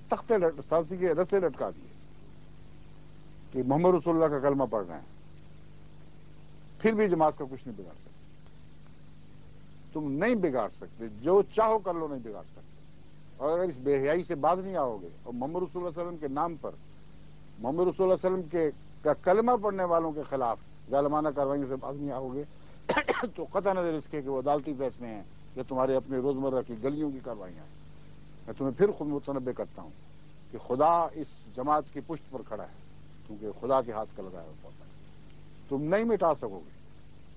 رسے لٹکا دیے کہ محمد رسول اللہ کا کلمہ پڑھ رہے ہیں. پھر بھی جماعت کا کچھ نہیں بگاڑ سکتے. تم نہیں بگاڑ سکتے. جو چاہو کر لو، نہیں بگاڑ سکتے. اور اگر اس بے حیائی سے باز نہیں آؤ گے اور محمد رسول اللہ علیہ وسلم کے نام پر محمد رسول اللہ علیہ وسلم کا کلمہ پڑھنے والوں کے خلاف ظالمانہ کارروائیوں سے باز نہیں آؤ گے تو قطع نظر اس کے کہ وہ عدالتی فیصلے ہیں یا تمہارے اپنے روزمرہ کی گلیوں کی کاروائیاں ہیں. میں تمہیں پھر خود متنبع کرتا ہوں کہ خدا اس جماعت کی پشت پر کھڑا ہے کیونکہ خدا کے ہاتھ کا لگایا ہوا پودا. تم نہیں مٹا سکو گے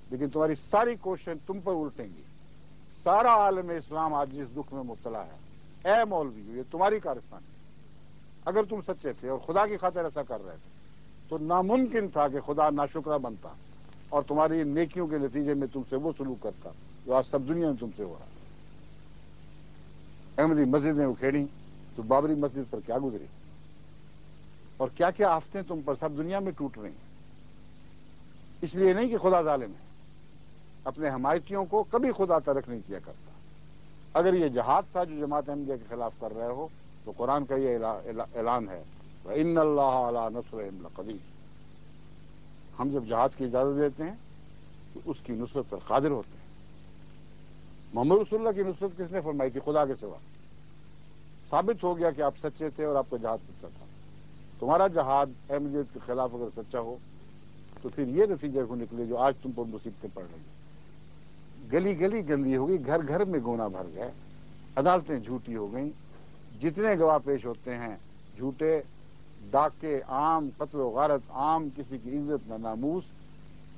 لیکن تمہاری ساری کوششیں تم پر الٹیں گی. سارا عالم اسلام آج جس دکھ میں مبتلا ہے، اے مولوی یہ تمہاری کارستان ہے. اگر تم سچے تھے اور خدا کی خاطر ایسا کر رہے تھے تو ناممکن تھا کہ خدا ناشکرا بنتا اور تمہاری نیکیوں کے نتیجے میں تم سے وہ سلوک کرتا جو آج سب دنیا میں تم سے ہو رہا ہے. احمدی مسجدیں اکھیڑی تو بابری مسجد پر کیا گزری اور کیا کیا آفتیں تم پر سب دنیا میں ٹوٹ رہی ہیں. اس لیے نہیں کہ خدا ظالم ہے. اپنے حمایتیوں کو کبھی خدا ترک نہیں کیا کرتا. اگر یہ جہاد تھا جو جماعت احمدیہ کے خلاف کر رہے ہو تو قرآن کا یہ اعلان ہے وَإِنَّ اللَّهَ عَلَىٰ نَصْرِهِمْ لَقَدِيرٌ. ہم جب جہاد کی اجازت دیتے ہیں تو اس کی نصرت پر قادر ہوتے ہیں. محمد رسول اللہ کی نصرت کس نے فرمائی تھی؟ خدا کے سوا. ثابت ہو گیا کہ آپ سچے تھے اور آپ کا جہاد سچا تھا. تمہارا جہاد احمدیت کے خلاف اگر سچا ہو تو پھر یہ نتیجے کو نکلے جو آج تم پر مصیبتیں پڑ رہی ہیں. گلی گلی گندی ہو گئی، گھر گھر میں گناہ بھر گئے، عدالتیں جھوٹی ہو گئیں، جتنے گواہ پیش ہوتے ہیں جھوٹے، ڈاکے عام، قتل و غارت عام، کسی کی عزت نہ ناموس.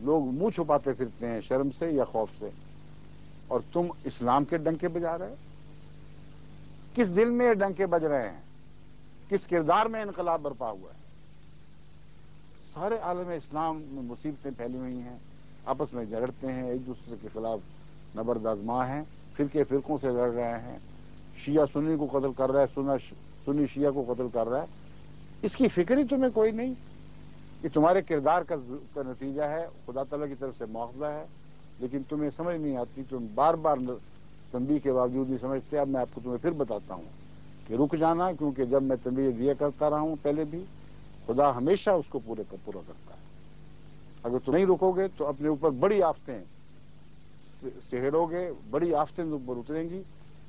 لوگ منہ چھپاتے پھرتے ہیں شرم سے یا خوف سے. اور تم اسلام کے ڈنکے بجا رہے ہو. کس دل میں یہ ڈنکے بج رہے ہیں؟ کس کردار میں انقلاب برپا ہوا ہے؟ سارے عالم اسلام میں مصیبتیں پھیلی ہوئی ہیں. آپس میں جھگڑتے ہیں، ایک دوسرے کے خلاف نبردآزماں ہیں، فرقوں سے لڑ رہے ہیں. شیعہ سنی کو قتل کر رہا ہے، سنی شیعہ کو قتل کر رہا ہے. اس کی فکر ہی تمہیں کوئی نہیں. یہ تمہارے کردار کا نتیجہ ہے، خدا تعالیٰ کی طرف سے مواخذہ ہے. لیکن تمہیں سمجھ نہیں آتی. تم بار بار تنبیہ کے باوجود نہیں سمجھتے. اب میں تمہیں پھر بتاتا ہوں کہ رک جانا، کیونکہ جب میں تنبیہ دیا کرتا رہا ہوں پہلے بھی، خدا ہمیشہ اس کو پورا کرتا ہے. اگر تم نہیں رکو گے تو اپنے اوپر بڑی آفتیں سہیڑو گے، بڑی آفتیں تم پر اتریں گی.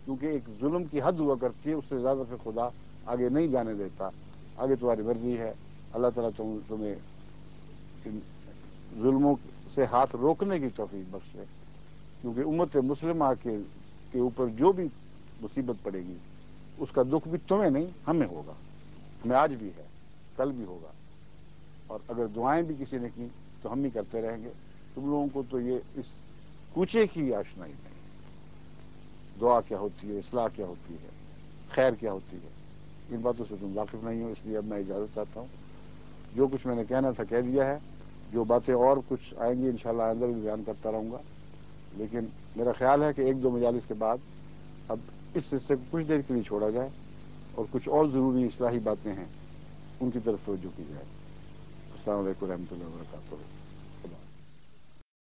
کیونکہ ایک ظلم کی حد ہوا کرتی ہے، اس سے زیادہ پھر خدا آگے نہیں جانے دیتا. آگے تمہاری مرضی ہے. اللہ تعالیٰ تمہیں ان ظلموں سے ہاتھ روکنے کی توفیق بخشے. کیونکہ امت مسلمہ کے اوپر جو بھی مصیبت پڑے گی اس کا دکھ بھی تمہیں نہیں ہمیں ہوگا. ہمیں آج بھی ہے، کل بھی ہوگا. اور اگر دعائیں بھی کسی نے کی تو ہم ہی کرتے رہیں گے. تم لوگوں کو تو یہ اس کوچے کی آشنائی نہیں، دعا کیا ہوتی ہے، اصلاح کیا ہوتی ہے، خیر کیا ہوتی ہے، ان باتوں سے تم واقف نہیں ہو. اس لیے اب میں اجازت چاہتا ہوں. جو کچھ میں نے کہنا تھا کہہ دیا ہے. جو باتیں اور کچھ آئیں گی انشاءاللہ آئندہ بھی بیان کرتا رہوں گا. لیکن میرا خیال ہے کہ ایک دو مجالس کے بعد اب اس حصے کو کچھ دیر کے لیے چھوڑا جائے اور کچھ اور ضروری اصلاحی باتیں ہیں ان کی طرف توجہ کی جائے. السلام علیکم و رحمۃ اللہ وبرکاتہ.